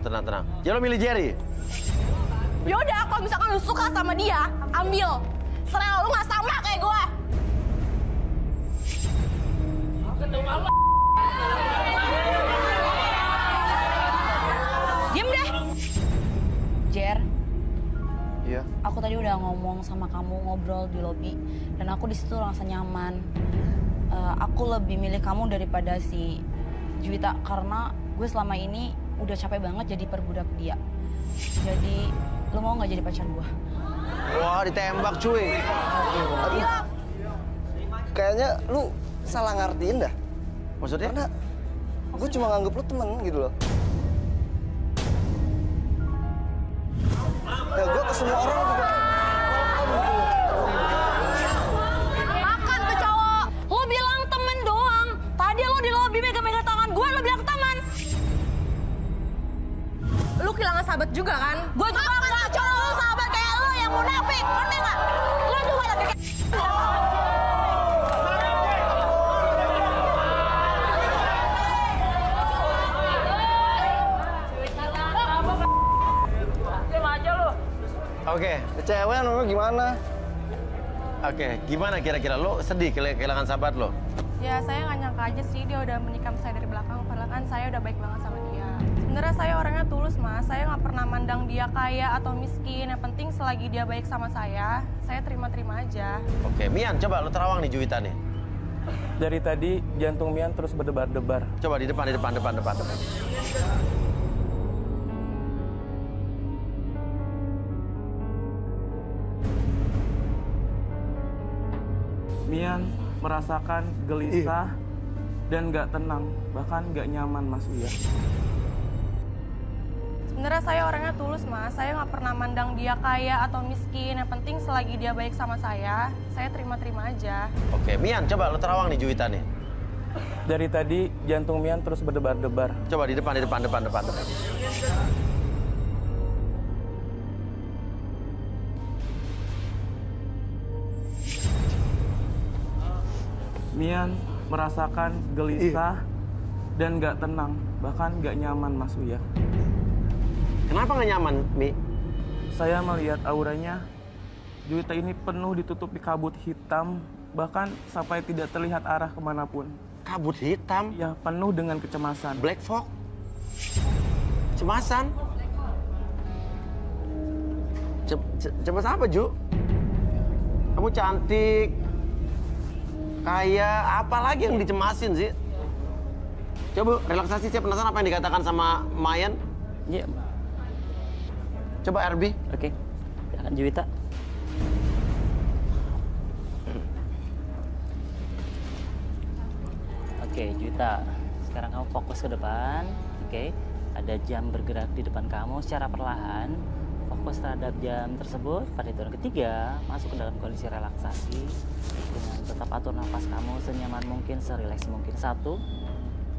Tenang. Jadi lo milih Jerry? Yaudah, kalau misalkan lu suka sama dia, ambil. Serah lu nggak sama kayak gue. Diem deh. Jer. Iya. Aku tadi udah ngomong sama kamu, ngobrol di lobi, dan aku di situ rasa nyaman. Aku lebih milih kamu daripada si Juwita karena gue selama ini udah capek banget jadi perbudak dia. Jadi, lu mau nggak jadi pacar gue? Wah, ditembak cuy. Aduh. Kayaknya lu salah ngertiin dah. Maksudnya? Karena gue cuma nganggep lu temen gitu loh. Ya gue ke semua orang juga. Makan tuh cowok. Lo bilang temen doang. Tadi lo di lobi mega-mega tangan gue, lo bilang teman. sahabat juga kan? Gue juga nggak cowok lu sahabat kayak lu yang munafik, ngerti nggak? Lu juga lagi kayak... Oke, Cewek lu gimana? oke. Gimana kira-kira? Lo sedih kehilangan sahabat lo? Ya saya nggak nyangka aja sih dia udah menikam saya dari belakang, padahal kan saya udah baik banget sama dia. Sebenarnya saya orangnya tulus mas, saya nggak pernah mandang dia kaya atau miskin. Yang penting selagi dia baik sama saya terima-terima aja. Oke, Mian, coba lo terawang nih Juwita nih. Dari tadi jantung Mian terus berdebar-debar. Coba di depan. Mian merasakan gelisah dan nggak tenang, bahkan nggak nyaman Mas Uya. Sebenarnya saya orangnya tulus mas, saya nggak pernah mandang dia kaya atau miskin. Yang penting selagi dia baik sama saya terima-terima aja. Oke, Mian, coba lo terawang nih Juwita nih. Dari tadi jantung Mian terus berdebar-debar. Coba di depan. Mian merasakan gelisah dan nggak tenang, bahkan nggak nyaman Mas Uya. Kenapa nggak nyaman, Mi? Saya melihat auranya, Juwita ini penuh ditutupi kabut hitam, bahkan sampai tidak terlihat arah kemanapun. Kabut hitam? Ya, penuh dengan kecemasan. Black fog? Kecemasan? Cemas apa, Ju? Kamu cantik, kaya, apa lagi yang dicemasin sih? Coba relaksasi, saya penasaran apa yang dikatakan sama Mayan. Iya. Coba RB. Oke. Silakan Juwita. Oke, Juwita. Sekarang kamu fokus ke depan. Oke. Ada jam bergerak di depan kamu secara perlahan. Fokus terhadap jam tersebut. Pada hitungan ketiga, masuk ke dalam kondisi relaksasi. Dengan tetap atur nafas kamu senyaman mungkin, serileks mungkin. 1,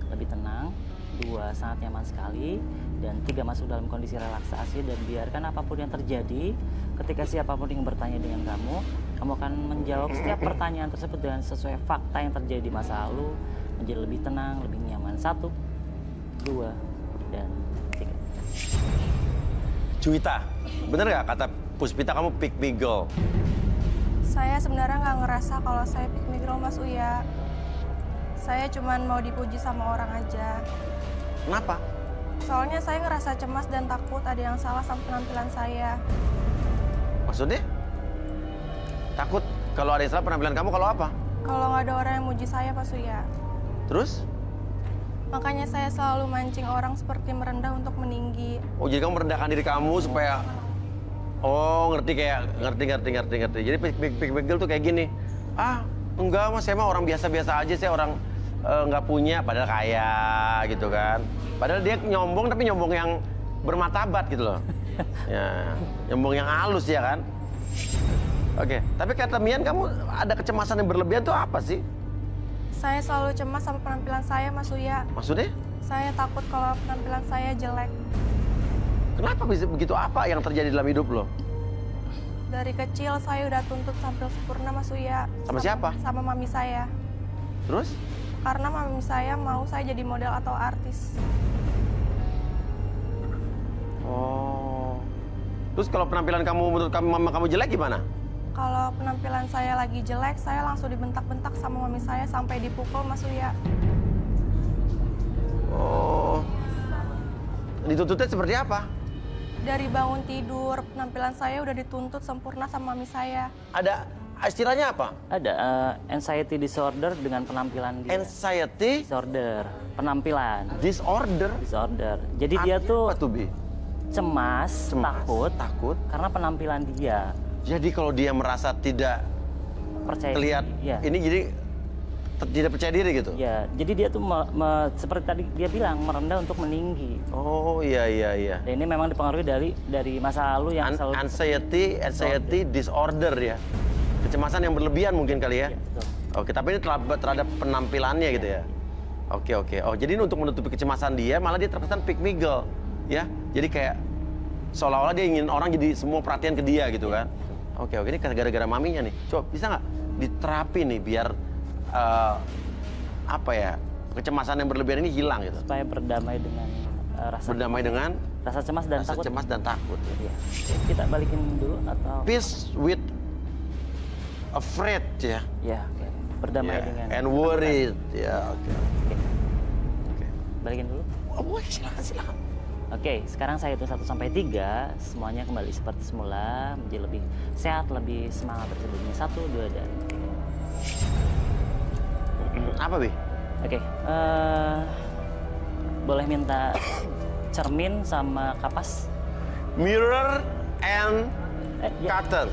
lebih tenang. 2, sangat nyaman sekali. Dan 3, masuk dalam kondisi relaksasi dan biarkan apapun yang terjadi. Ketika siapapun yang bertanya dengan kamu akan menjawab setiap pertanyaan tersebut dengan sesuai fakta yang terjadi di masa lalu. Menjadi lebih tenang, lebih nyaman. 1, 2, dan 3. Juwita, bener nggak kata Puspita kamu pick me girl? Saya sebenarnya nggak ngerasa kalau saya pick me girl mas Uya. Saya cuman mau dipuji sama orang aja. Kenapa? Soalnya saya ngerasa cemas dan takut ada yang salah sama penampilan saya. Maksudnya? Takut kalau ada yang salah penampilan kamu kalau apa? Kalau nggak ada orang yang muji saya Pak Suya. Terus? Makanya saya selalu mancing orang seperti merendah untuk meninggi. Oh, jadi kamu merendahkan diri kamu supaya... Oh, ngerti. Jadi pick me girl tuh kayak gini. Ah, enggak mas, saya mah orang biasa-biasa aja, saya orang nggak punya, padahal kaya gitu kan. Padahal dia nyombong, tapi nyombong yang bermartabat gitu loh. Ya, nyombong yang halus ya kan. Oke, tapi kata Mian, kamu ada kecemasan yang berlebihan tuh apa sih? Saya selalu cemas sama penampilan saya, Mas Uya. Maksudnya? Saya takut kalau penampilan saya jelek. Kenapa bisa begitu? Apa yang terjadi dalam hidup lo? Dari kecil saya udah tuntut tampil sempurna, Mas Uya. Sama siapa? Sama mami saya. Terus? Karena mami saya mau saya jadi model atau artis. Oh. Terus kalau penampilan kamu menurut mama kamu jelek gimana? Kalau penampilan saya lagi jelek, saya langsung dibentak-bentak sama mami saya sampai dipukul, Mas Uya. Oh. Dituntutnya seperti apa? Dari bangun tidur, penampilan saya udah dituntut sempurna sama mami saya. Ada istilahnya apa? Ada anxiety disorder dengan penampilan dia. Anxiety? Disorder, penampilan. Disorder? Disorder. Jadi dia tuh apa tuh, Bi? cemas, takut karena penampilan dia. Jadi kalau dia merasa tidak percaya terlihat diri, ya. ini jadi tidak percaya diri gitu? Ya, jadi dia tuh seperti tadi dia bilang merendah untuk meninggi. Oh iya. Dan ini memang dipengaruhi dari masa lalu yang selalu anxiety disorder ya. Kecemasan yang berlebihan mungkin kali ya. Ya, betul. Oke, tapi ini terhadap penampilannya gitu ya. Oke. Oh, jadi ini untuk menutupi kecemasan dia malah dia terkesan pick me girl ya. Jadi kayak seolah-olah dia ingin orang jadi semua perhatian ke dia gitu kan. Oke, ini gara-gara maminya nih. Coba bisa nggak diterapi nih biar apa ya, kecemasan yang berlebihan ini hilang gitu. Supaya berdamai dengan rasa cemas dan takut. Cemas dan takut. Iya. Kita balikin dulu atau Peace with afraid ya. Ya, oke. Berdamai dengan and worried. Ya, oke. Balikin dulu. Oh, boleh, silakan. Oke, sekarang saya hitung 1 sampai 3, semuanya kembali seperti semula, menjadi lebih sehat, lebih semangat dari sebelumnya. 1, 2, dan 3. Apa, Bi? Oke, boleh minta cermin sama kapas? Mirror and ya. curtain.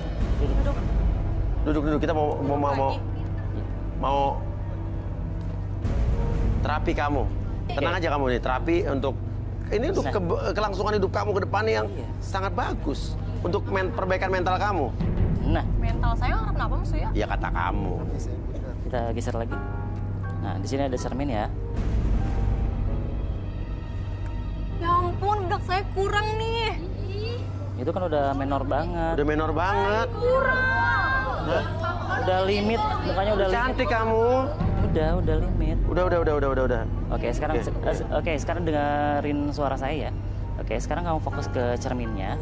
Duduk. Kita mau terapi kamu. Tenang aja kamu nih, terapi untuk ini untuk kelangsungan hidup kamu ke depan yang sangat bagus untuk perbaikan mental kamu. Nah, Mental saya kenapa maksudnya? Ya kata kamu. kita geser lagi. Nah, di sini ada cermin ya. Ya ampun, bedak saya kurang nih. Itu kan udah menor banget. Udah menor banget. Kurang. Udah limit, mukanya udah cantik limit. Kamu. Udah limit. Udah. Oke, sekarang dengerin suara saya ya. Oke, sekarang kamu fokus ke cerminnya.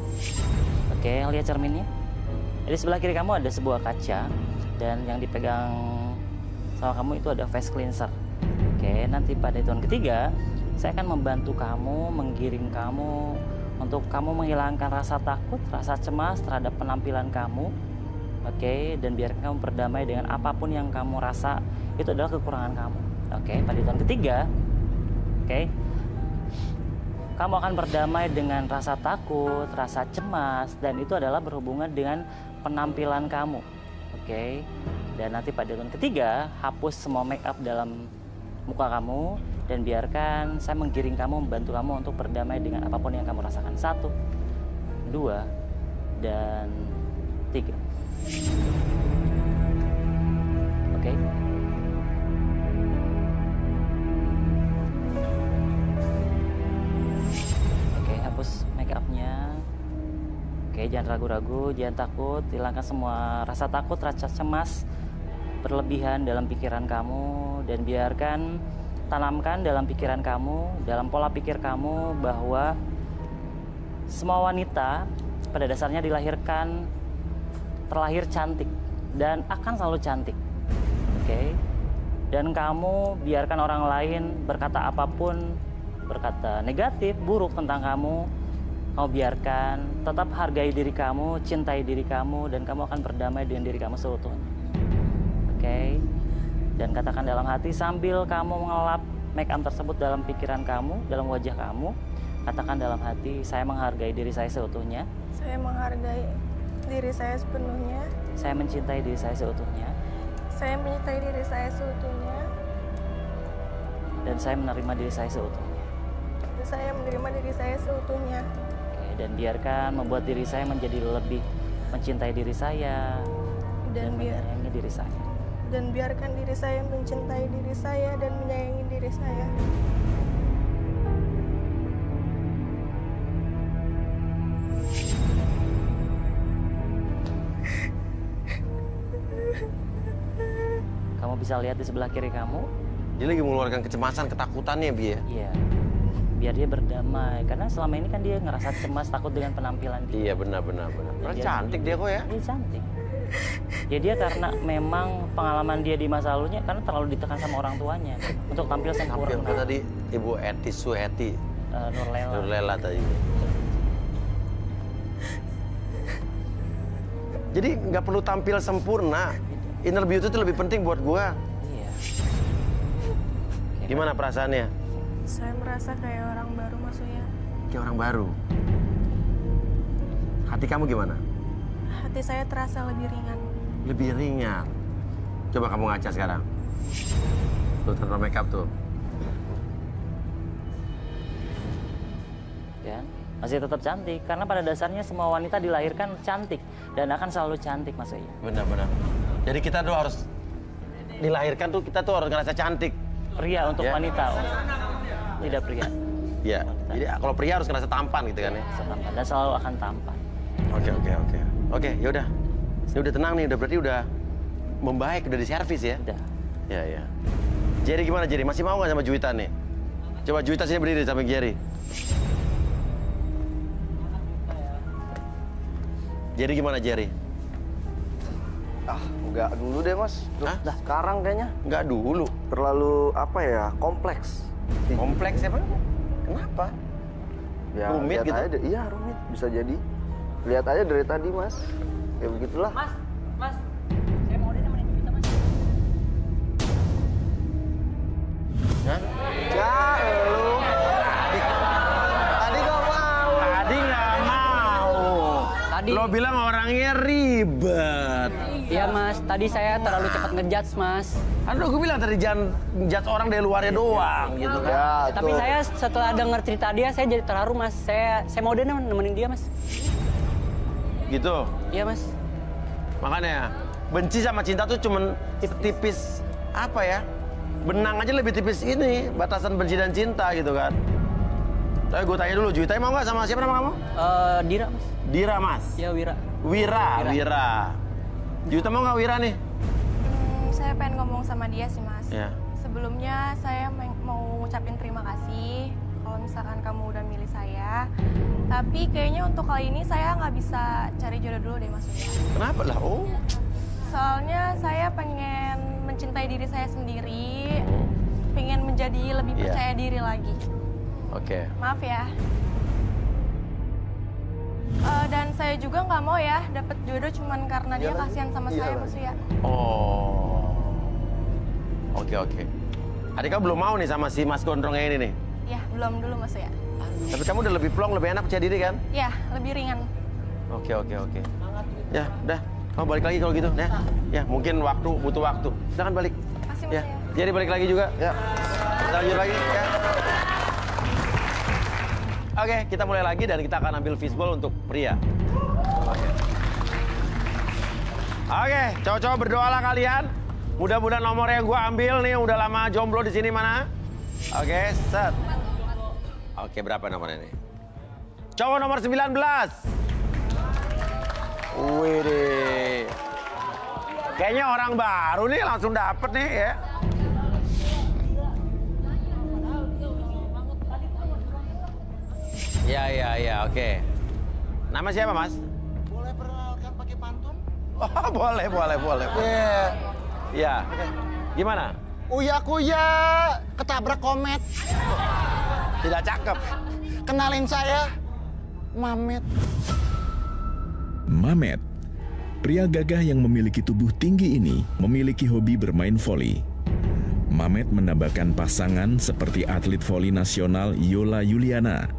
Oke, lihat cerminnya. Di sebelah kiri kamu ada sebuah kaca dan yang dipegang sama kamu itu ada face cleanser. Oke, nanti pada hitungan ketiga saya akan membantu kamu, menggiring kamu untuk kamu menghilangkan rasa takut, rasa cemas terhadap penampilan kamu. Oke, dan biarkan kamu berdamai dengan apapun yang kamu rasa itu adalah kekurangan kamu. Oke, pada hitungan ketiga, oke, kamu akan berdamai dengan rasa takut, rasa cemas, dan itu adalah berhubungan dengan penampilan kamu. Oke, dan nanti pada hitungan ketiga, hapus semua make up dalam muka kamu dan biarkan saya menggiring kamu, membantu kamu untuk berdamai dengan apapun yang kamu rasakan. 1, 2, dan 3. Oke. Oke, hapus make up-nya. Oke, jangan ragu-ragu, jangan takut, hilangkan semua rasa takut, rasa cemas berlebihan dalam pikiran kamu dan biarkan tanamkan dalam pikiran kamu, dalam pola pikir kamu bahwa semua wanita pada dasarnya terlahir cantik dan akan selalu cantik. Oke. Dan kamu biarkan orang lain berkata apapun, berkata negatif, buruk tentang kamu. Kamu biarkan, tetap hargai diri kamu, cintai diri kamu, dan kamu akan berdamai dengan diri kamu seutuhnya. Oke. Dan katakan dalam hati sambil kamu mengelap make up tersebut dalam pikiran kamu, dalam wajah kamu, katakan dalam hati, saya menghargai diri saya seutuhnya. Saya menghargai diri saya sepenuhnya. Saya mencintai diri saya seutuhnya. Saya mencintai diri saya seutuhnya. Dan saya menerima diri saya seutuhnya. Dan saya menerima diri saya seutuhnya. Oke, dan biarkan membuat diri saya menjadi lebih mencintai diri saya dan menyayangi diri saya. Dan biarkan diri saya mencintai diri saya dan menyayangi diri saya. Kamu bisa lihat di sebelah kiri kamu. Dia lagi mengeluarkan kecemasan, ketakutannya, Bi ya? Iya. Biar dia berdamai. Karena selama ini kan dia ngerasa cemas, takut dengan penampilan dia. Iya, benar. Cantik dia kok ya? Iya, cantik. Ya dia karena memang pengalaman dia di masa lalunya karena terlalu ditekan sama orang tuanya untuk tampil sempurna. Tampil tadi Ibu Eti Suheti. Nurlela tadi. Jadi nggak perlu tampil sempurna. Inner beauty itu lebih penting buat gua. Iya. Gimana perasaannya? Saya merasa kayak orang baru maksudnya. Kayak orang baru. Hati kamu gimana? Hati saya terasa lebih ringan. Lebih ringan. Coba kamu ngaca sekarang. Tuh tanpa make up tuh. Dan masih tetap cantik karena pada dasarnya semua wanita dilahirkan cantik dan akan selalu cantik maksudnya. Benar. Jadi kita tuh harus dilahirkan tuh kita tuh harus ngerasa cantik. Pria untuk wanita, tidak pria. Iya. Jadi kalau pria harus ngerasa tampan gitu kan ya. Tampan dan selalu akan tampan. Oke, yaudah. Ini udah tenang nih, berarti udah membaik, udah diservis ya? Udah. Ya. Jerry gimana Jerry? Masih mau nggak sama Juwita nih? Coba Juwita sini berdiri sama Jerry. Jerry gimana Jerry? Enggak dulu deh mas. Sekarang kayaknya. Enggak dulu. Terlalu apa ya, kompleks. Kompleks ya Pak? Kenapa? Ya, Rumit lihat gitu? aja, iya rumit, bisa jadi. Lihat aja dari tadi mas. Ya begitulah. Mas, saya mau deh nemenin Juwita, Mas. Hah? Ya lu. Tadi gak mau. Tadi nggak mau. Tadi. Lo bilang orangnya ribet. Iya Mas, tadi saya terlalu cepat ngejudge Mas. Kan udah gue bilang tadi jangan judge orang dari luarnya doang gitu kan. Ya, Tapi saya setelah denger cerita dia, saya jadi terharu Mas. Saya mau deh nemenin dia Mas. Gitu. Iya Mas. Makanya benci sama cinta tuh cuman tipis apa ya? Benang aja lebih tipis ini batasan benci dan cinta gitu kan. Tapi gue tanya dulu, Juwita mau nggak sama siapa nama kamu? Dira Mas. Dira Mas. Iya Wira. Wira. Juwita mau nggak Wira nih? Saya pengen ngomong sama dia sih Mas. Ya. Sebelumnya saya mau ngucapin terima kasih kalau misalkan kamu udah milih saya. Tapi kayaknya untuk kali ini saya nggak bisa cari jodoh dulu deh Mas Surya. Kenapa lah? Oh. Soalnya saya pengen mencintai diri saya sendiri, pengen menjadi lebih percaya diri lagi. Oke. Maaf ya. Dan saya juga nggak mau ya dapet jodoh cuman karena dia kasihan sama saya Mas Surya. Oh. Oke. Adik kamu belum mau nih sama si Mas Gondrongnya ini nih? Ya, belum dulu Mas Surya. Tapi kamu udah lebih plong, lebih enak percaya diri kan? Ya, lebih ringan. Oke. Ya, udah. Kamu balik lagi kalau gitu, ya. Ya, mungkin butuh waktu. Silakan balik. Makasih Mas Ya. Surya. Jadi balik lagi juga. Ya. Kita lanjut lagi, ya. Oke, kita mulai lagi dan kita akan ambil fishbowl untuk pria. Oke, cowok-cowok berdoalah kalian. Mudah-mudahan nomor yang gue ambil nih udah lama jomblo di sini mana? Oke, set. Oke, berapa nomornya nih? Cowok nomor 19. Wih, kayaknya orang baru nih langsung dapet nih ya. Ya, oke. Nama siapa, Mas? Boleh perkenalkan pakai pantun? Oh, boleh. Ya. Gimana? Uya-kuya ketabrak komet. Tidak cakep. Kenalin saya, Mamet. Mamet, pria gagah yang memiliki tubuh tinggi ini memiliki hobi bermain voli. Mamet mendambakan pasangan seperti atlet voli nasional Yola Yuliana.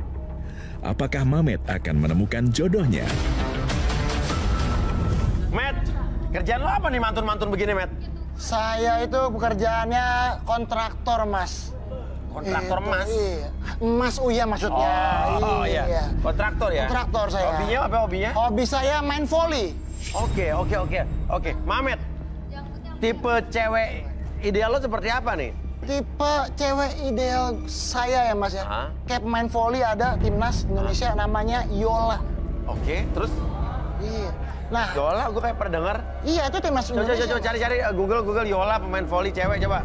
Apakah Mamet akan menemukan jodohnya? Matt, kerjaan lo apa nih mantun-mantun begini, Matt? Saya itu pekerjaannya kontraktor, Mas. Kontraktor Mas? Iya. Mas Uya maksudnya. Oh iya. Kontraktor ya? Kontraktor saya. Hobinya apa hobinya? Hobi saya main voli. Oke. Mamet, tipe cewek ideal lo seperti apa nih? Tipe cewek ideal saya ya Mas ya. Kayak pemain voli ada timnas Indonesia namanya Yola. Oke, terus? Iya. Nah, Yola, gue kayak pernah dengar. Iya, itu timnas Indonesia. Coba cari Google Yola pemain voli cewek coba.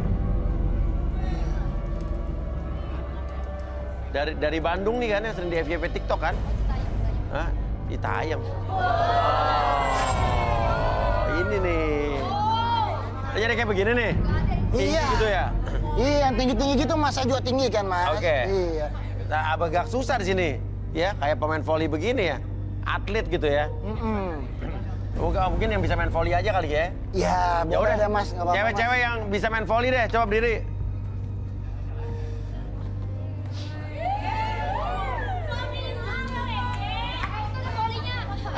Dari Bandung nih kan yang sering di FYP TikTok kan? Hah? Di Tayang. Oh, ini nih. Jadi kayak begini nih. Tinggi Iya. gitu ya? Iya, yang tinggi-tinggi gitu Mas, saya juga tinggi kan Mas. Oke. Iya. Nah, agak susah di sini. Ya, kayak pemain voli begini ya. Atlet gitu ya. Mungkin yang bisa main voli aja kali ya. Ya, boleh deh Mas. Nggak apa-apa, Cewek-cewek Mas. yang bisa main voli deh, coba berdiri.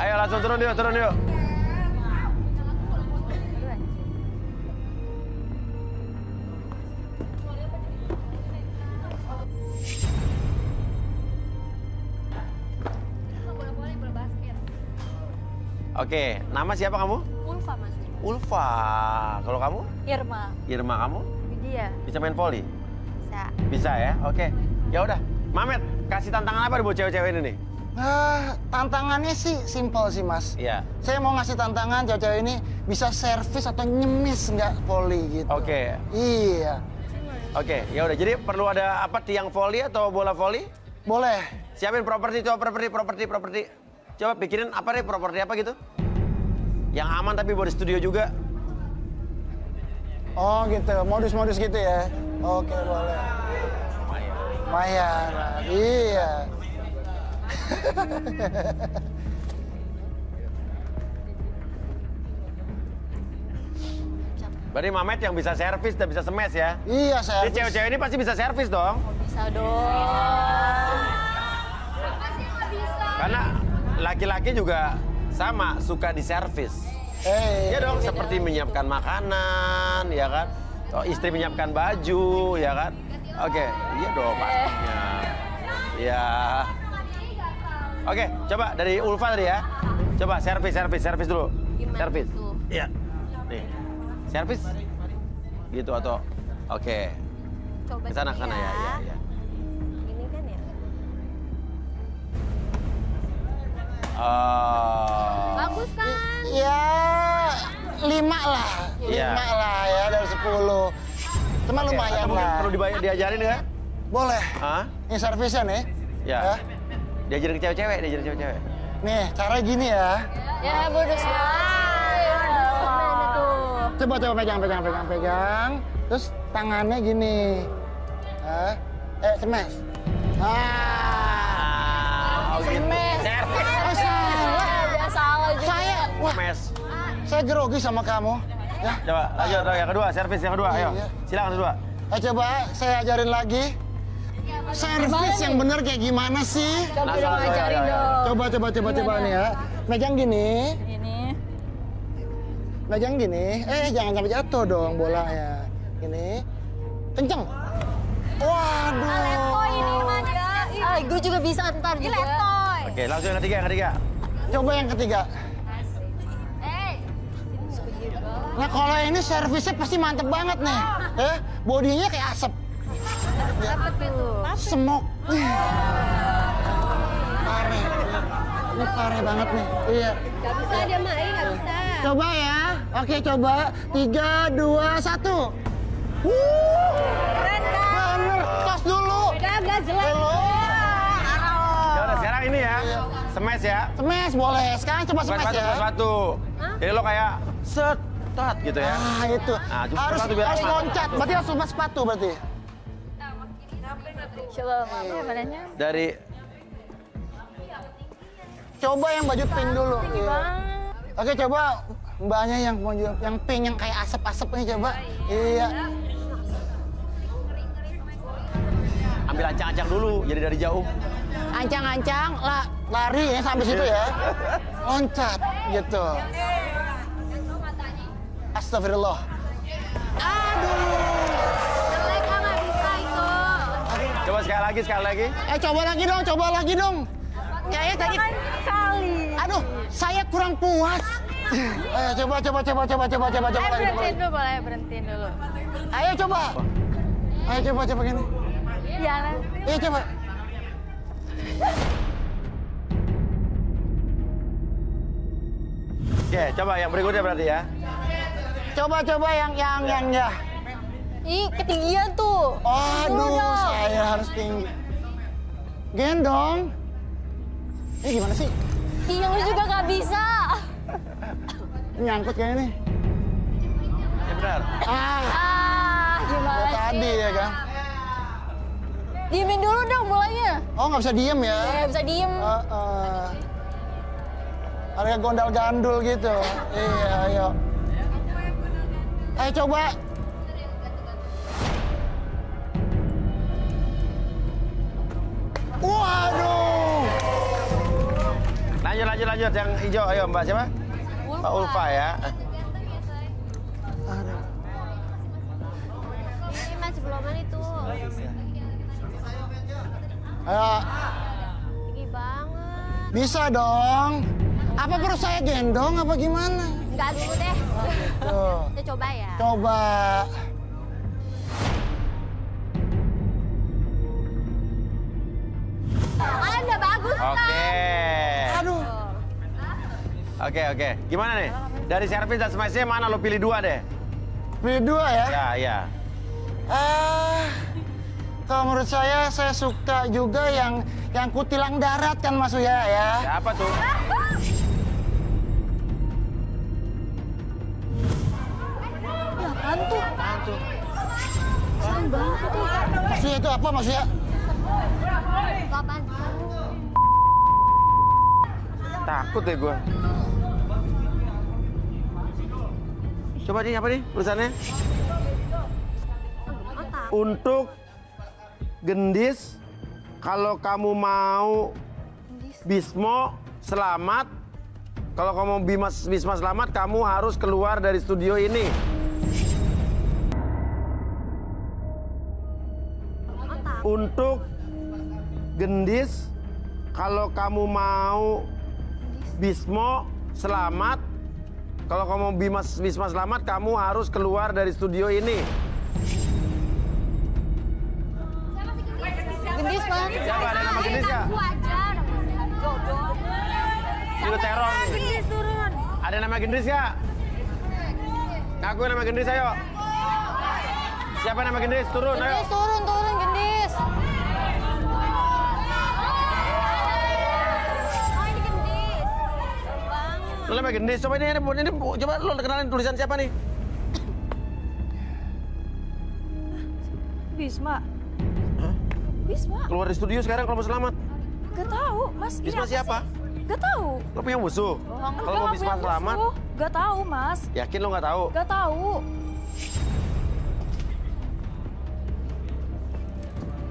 Ayo langsung turun yuk. Oke, nama siapa kamu? Ulfa Mas. Ulfa. Kalau kamu? Irma. Irma kamu? Widya. Bisa main voli? Bisa. Bisa ya? Oke. Ya udah, Mamet, kasih tantangan apa buat cewek-cewek ini nih? Tantangannya sih simpel sih, Mas. Iya. Saya mau ngasih tantangan cewek-cewek ini bisa servis atau nyemis nggak voli gitu. Oke. Iya. Oke, ya udah. Jadi perlu ada apa, tiang voli atau bola voli? Boleh. Siapin properti, coba properti. Coba bikinin apa deh, properti apa gitu? Yang aman tapi buat di studio juga. Oh gitu, modus-modus gitu ya. Oke, boleh. Lumayan, iya. Berarti Mamet yang bisa servis dan bisa smash ya? Iya, servis. Jadi cewek-cewek ini pasti bisa servis dong? Bisa dong. Karena laki-laki juga sama, suka diservis. Ya dong, seperti menyiapkan makanan, ya kan? Oh, istri menyiapkan baju, ya kan? Oke, iya dong pastinya. Ya. Oke, coba dari Ulfa tadi ya. Coba servis dulu. Servis. Iya. Nih. Servis. Gitu atau oke. Coba ke sana sini ya. Ini kan ya. Bagus kan? Ya, 5 lah. 5 lah ya dari 10. Cuma lumayan atau lah. perlu diajarin nggak? Boleh. Hah? Ini servisnya nih. Ya. Diajarin ke cewek-cewek. Nih, cara gini ya. Ya, bonus Coba pegang. Terus tangannya gini. Smash. Smash. Salah juga. Saya grogi sama kamu. Ya. Coba lanjut yang kedua, servis yang kedua. Ayo. Silakan kedua. Coba saya ajarin lagi. Servis yang bener kayak gimana sih? Coba dong ajarin dong. Coba nih ya. Megang gini. Megang gini. Jangan sampai jatuh dong bolanya. Gini. Kenceng. Waduh. Letoy ini mana? Gue juga bisa ntar juga. Letoy. Oke, langsung yang ketiga. Coba yang ketiga. Nah kalau ini servisnya pasti mantep banget nih. Bodinya kayak asap. Apa tuh? Smoke. Parah. Ini parah banget nih. Iya. Gak bisa dia main, gak bisa. Coba ya. Oke, coba. 3, 2, 1. Keren kan? Bener. Tos dulu. Gak jelek. Ya udah, sekarang ini ya. Smash ya. Smash boleh. Sekarang coba smash ya. Sepatu. Jadi lo kayak setat gitu ya. Itu. Nah, harus loncat. Berarti harus lepas sepatu berarti. Coba mananya. Dari Coba yang baju pink dulu. Oke, coba mbaknya yang pink yang kayak asap-asap ini coba. Iya. ambil ancang-ancang dulu, jadi dari jauh. Ancang-ancang, lari ya sampai situ ya. Loncat gitu. Astagfirullah. Aduh. Coba sekali lagi. Coba lagi dong. Kayaknya tadi kali. Aduh, saya kurang puas. Ayo coba. Berhentiin dulu. Ayo coba gini. Iya nanti. Iya coba. Oke, coba yang berikutnya berarti ya. Coba yang ya. Ih, ketinggian tuh. Aduh, saya harus tinggi. Gendong. Ini gimana sih? Iya, lu juga nggak bisa. Nyangkut kayaknya nih. Ya benar. Gimana sih? Tadi ya kan. Diemin dulu dong mulainya. Oh, nggak bisa diem ya? Nggak bisa diem. Ada gondal gandul gitu. Iya, ayo. Ayo coba. Waduh. Lanjut yang hijau. Ayo Mbak siapa? Mbak Ulfa ya. Ini masih beloman itu. Ayo. Tinggi banget. Bisa dong. Apa perlu saya gendong apa gimana? Enggak dulu deh. Tuh. Kita coba ya. Coba. Oke. Gimana nih? Dari servis dan smashnya mana lo pilih 2 deh? Pilih 2 ya? Ya. Kalau menurut saya suka juga yang kutilang darat kan Mas Uya ya. Siapa tuh? Ya apaan tuh? Serem banget tuh. Mas Uya itu apa Mas Uya? Apaan? Takut deh gue. Coba nih, apa nih tulisannya? Untuk gendis, kalau kamu mau Bismo selamat. Kalau kamu mau Bisma selamat, kamu harus keluar dari studio ini. Untuk gendis, kalau kamu mau Bismo selamat. Kalau kamu mau Bisma selamat, kamu harus keluar dari studio ini. Gendis, Mas. Siapa ada nama gendis ya? Aku aja, namanya Jodoh. Itu teror nih. Gendis turun. Ada nama gendis ya? Ngaku nama gendis, ayo. Siapa nama gendis? Turun, ayo. Gendis turun, Gendis. Oh, ini Gendis. Serem banget. Lo nama gendis, coba ini, coba lo kenalin tulisan siapa nih? Bisma. Hah? Bisma. Keluar dari studio sekarang kalau mau selamat. Gak tahu, Mas. Ini Bisma apa siapa? sih? Gak tahu. Lo punya musuh? Kalau mau Bisma selamat, Gak tahu, Mas. yakin lo nggak tahu? Gak tahu.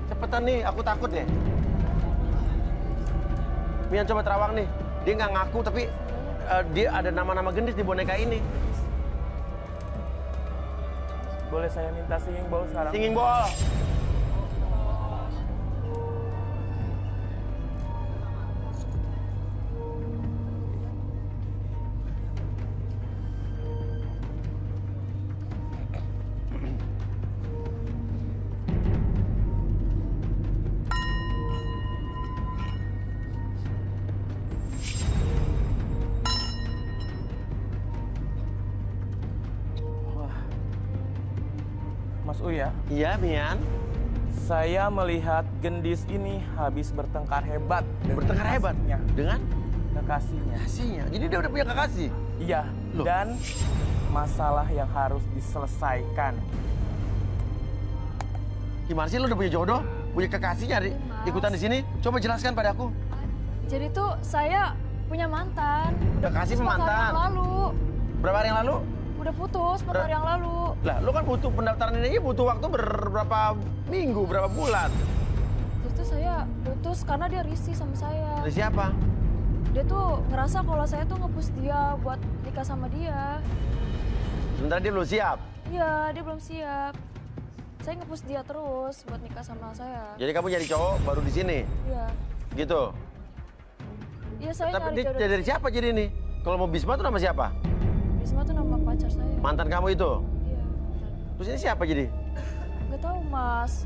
Cepetan nih, aku takut deh. Mian coba terawang nih. Dia nggak ngaku tapi dia ada nama-nama gendis di boneka ini. Boleh saya minta singing bowl sekarang? Singing ball. Mas Uya. Iya, Mian. Saya melihat gendis ini habis bertengkar hebat. Bertengkar hebat? Dengan? Kekasihnya. Kekasihnya? Jadi dia udah punya kekasih? Iya. Loh. Dan masalah yang harus diselesaikan. Gimana sih lo udah punya jodoh? Punya kekasih nyari ikutan di sini? Coba jelaskan padaku. Jadi tuh saya punya mantan. Udah Kekasih putus 4 hari mantan? yang lalu. Berapa hari yang lalu? Udah putus 4 hari yang lalu. Lah, lo kan butuh pendaftaran ini aja butuh waktu berapa minggu, berapa bulan? Terus tuh saya putus karena dia risih sama saya. Dari siapa? Dia tuh ngerasa kalau saya tuh nge-push dia buat nikah sama dia. Sementara dia belum siap? Iya, dia belum siap. Saya nge-push dia terus buat nikah sama saya. Jadi kamu nyari cowok baru di sini? Iya. Gitu? Iya, saya Tapi nyari dia jodoh. dari siapa jadi ini? Kalau mau Bisma tuh nama siapa? Bisma tuh nama pacar saya. Mantan kamu itu? Iya. Terus ini siapa jadi? Gak tahu, Mas.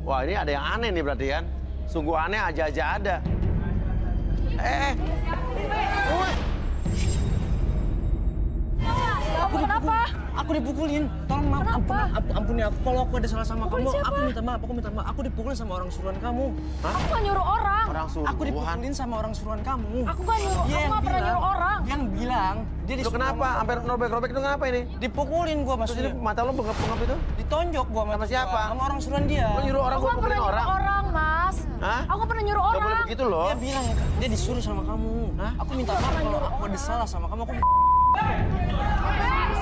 Wah ini ada yang aneh nih berarti kan? Sungguh aneh aja-aja ada. Aku kenapa? Aku dipukulin. Tolong maaf, ampuni aku. Kalau aku ada salah sama kamu, aku minta maaf. Aku dipukulin sama orang suruhan kamu. Hah? Aku gak nyuruh orang. Orang suruhan? Aku dipukulin sama orang suruhan kamu. Aku gak nyuruh, Dia aku yang gak pernah bilang. nyuruh orang. Dia yang bilang. Dia Lu disuruh kenapa? sama- Sampai robek-robek itu kenapa ini? Dipukulin gua Terus ini maksudnya. mata lo bengap-bengap itu? Ditonjok gua Sama siapa? Sama orang suruhan dia. Lo nyuruh orang Aku buat gak pukulin pernah nyuruh orang? orang, Mas. Hah? Aku gak pernah nyuruh Gak orang. boleh begitu loh. Dia bilang dia disuruh sama kamu. Hah? Aku minta maaf kalau aku ada salah sama kamu. Aku Apaan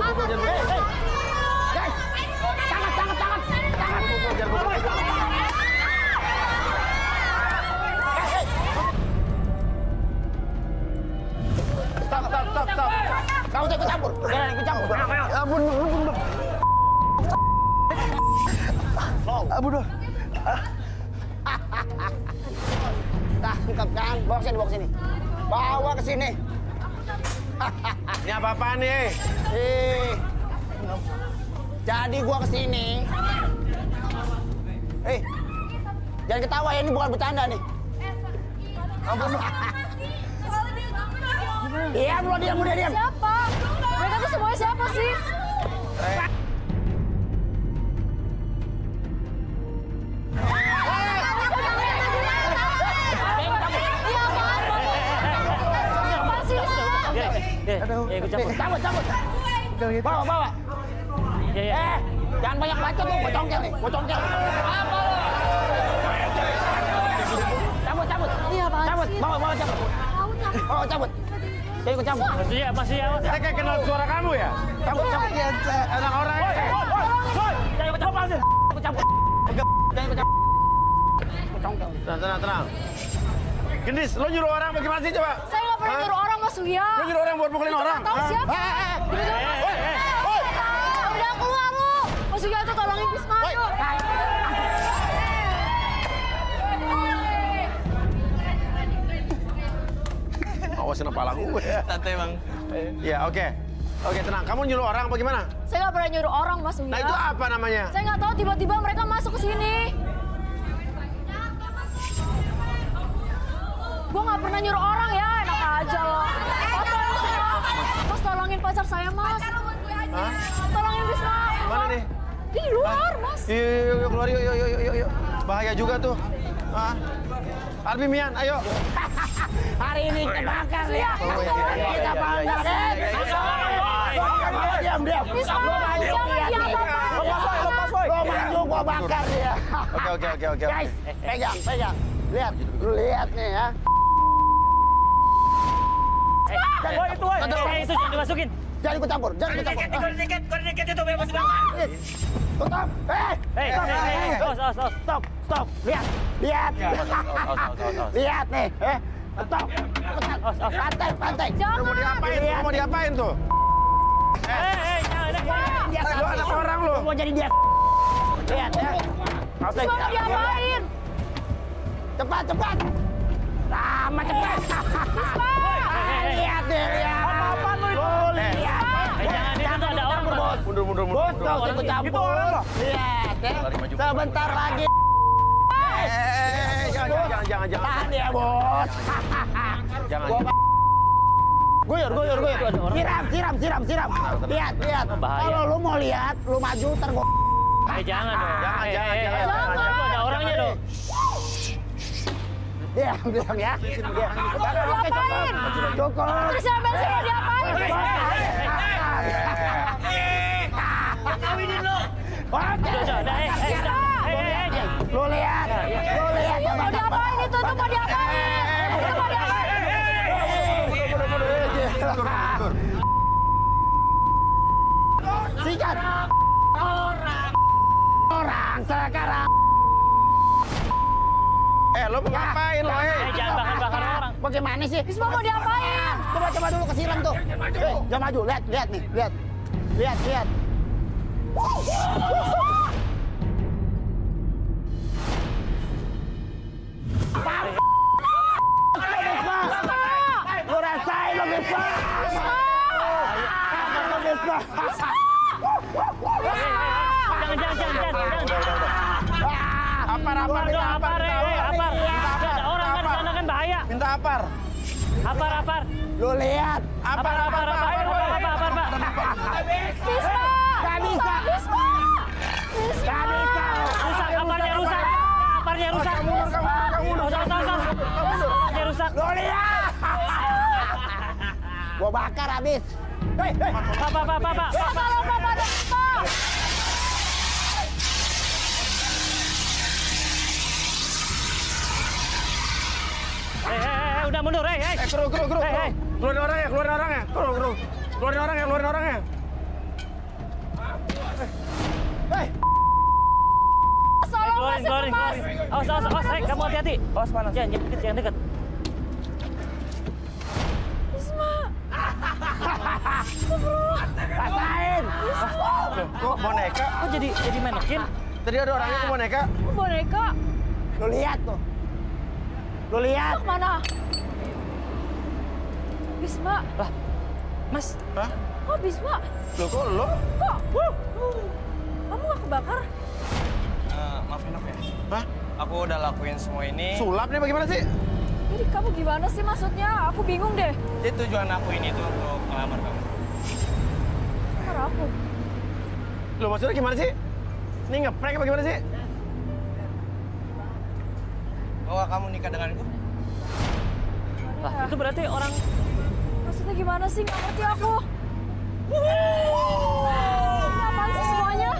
sih? Stop. Kamu ikut campur. Jangan ikut campur. Ampun. Ketangkep kan? Bawa ke sini. Bawa ke sini. Ini apa-apaan nih? Jadi gua ke sini. Jangan ketawa ya, ini bukan bercanda nih. Ampun lu. Diam lu, diam. Siapa? Mereka tuh semuanya siapa sih? Cabut. Bawa. Jangan banyak bacot lu, bocongkel nih, bocongkel. Apa lu? Cabut. Iya, Pak. Cabut, bawa cabut. Cabut. Saya ikut cabut. Masih ya. Saya kayak kenal suara kamu ya? Cabut. Anak orang ya? Saya ikut cabut. Bocongkel. Tenang. Gendis, lo nyuruh orang bagaimana sih coba? Saya nggak pernah nyuruh orang, Mas Uya. Lo nyuruh orang buat mukulin orang? Tahu siapa? Udah keluar lu. Mas Uya itu tolongin Bisma yuk. Awasin kepala gue. Santai bang. Ya oke, tenang. Kamu nyuruh orang apa gimana? Saya nggak pernah nyuruh orang, Mas Uya. Nah itu apa namanya? Saya nggak tahu, tiba-tiba mereka masuk ke sini. Gue nggak pernah nyuruh orang ya, enak aja loh. Mas tolongin pacar saya, Mas. Hah? Tolongin Bisma. Mana nih? Di luar, Mas. Yuk, keluar yuk. Bahaya juga tuh. Arbi Mian, ayo. Hari ini kebakar ya. Kita bangga deh. Diam. Bisma, Lo maju, gua bakar dia. Oke. Guys, pegang. Lihat, lu lihat nih ya. Itu jangan dimasukin. Jangan ikut campur. Kau dikit itu bebas banget. Tutup. Stop. Lihat. Lihat nih. Stop. Pantai. Jangan. Mau diapain tuh? Jangan. Lu anak orang lu. Mau jadi dia. Lihat ya. Bisma mau diapain? Cepat. Sama cepat. Bisma. Lihat deh, lihat. Apa lu itu? Lihat. Jangan, di situ ada orang, Bos. Mundur. Bos, nggak usah ikut campur. Lihat ya. Sebentar lagi. Jangan. Tahan ya, Bos. Jangan. Guyur. Siram. Lihat. Kalau lu mau lihat, lu maju ntar gua. Jangan dong. Jangan. Ada orangnya dong. Bilang ya. Diapain? Cukup. Terus siapa sih mau diapain? Kawinin lo. Oke. Lu lihat. Mau diapain itu? Tuh mau diapain? Sikat. Orang sekarang. Lo mau ngapain lo? Jangan bakar orang. Bagaimana sih? Bisma mau diapain? Coba dulu kesiram tuh. Jangan maju. Lihat nih. Lihat. Lu rasain lo, Bisma. Jangan. Apar. Ada orang kan di sana kan bahaya. Minta apar. Apar. Lu lihat. Apar, Pak. Bisma. Gak bisa. Rusak, aparnya rusak. Aparnya rusak. Aparnya rusak. Lu lihat. Gua bakar habis. Pak. Udah mundur, Kru. Keluarin orangnya. Keluarin orangnya. Keluarin. Awas, kamu hati-hati. Awas panas. Jangan dekat. Bisma. Rasain. Kok boneka? Kok jadi manekin? Tadi ada orangnya kok boneka. Boneka. Lu lihat tuh. Lu lihat. Mana? Bisma. Lah, Mas. Hah? Kok Bisma? Loh kok lo? Kok? Kamu gak kebakar? Maafin aku ya. Hah? Aku udah lakuin semua ini. Sulap nih bagaimana sih? Jadi kamu gimana sih maksudnya? Aku bingung deh. Jadi tujuan aku ini tuh untuk ngelamar kamu. Ngelamar aku? Lo maksudnya gimana sih? Ini ngeprank apa gimana sih? Bahwa kamu nikah denganku? Lah, itu berarti orang... Maksudnya gimana sih? Nggak ngerti aku. Ini apaan sih semuanya?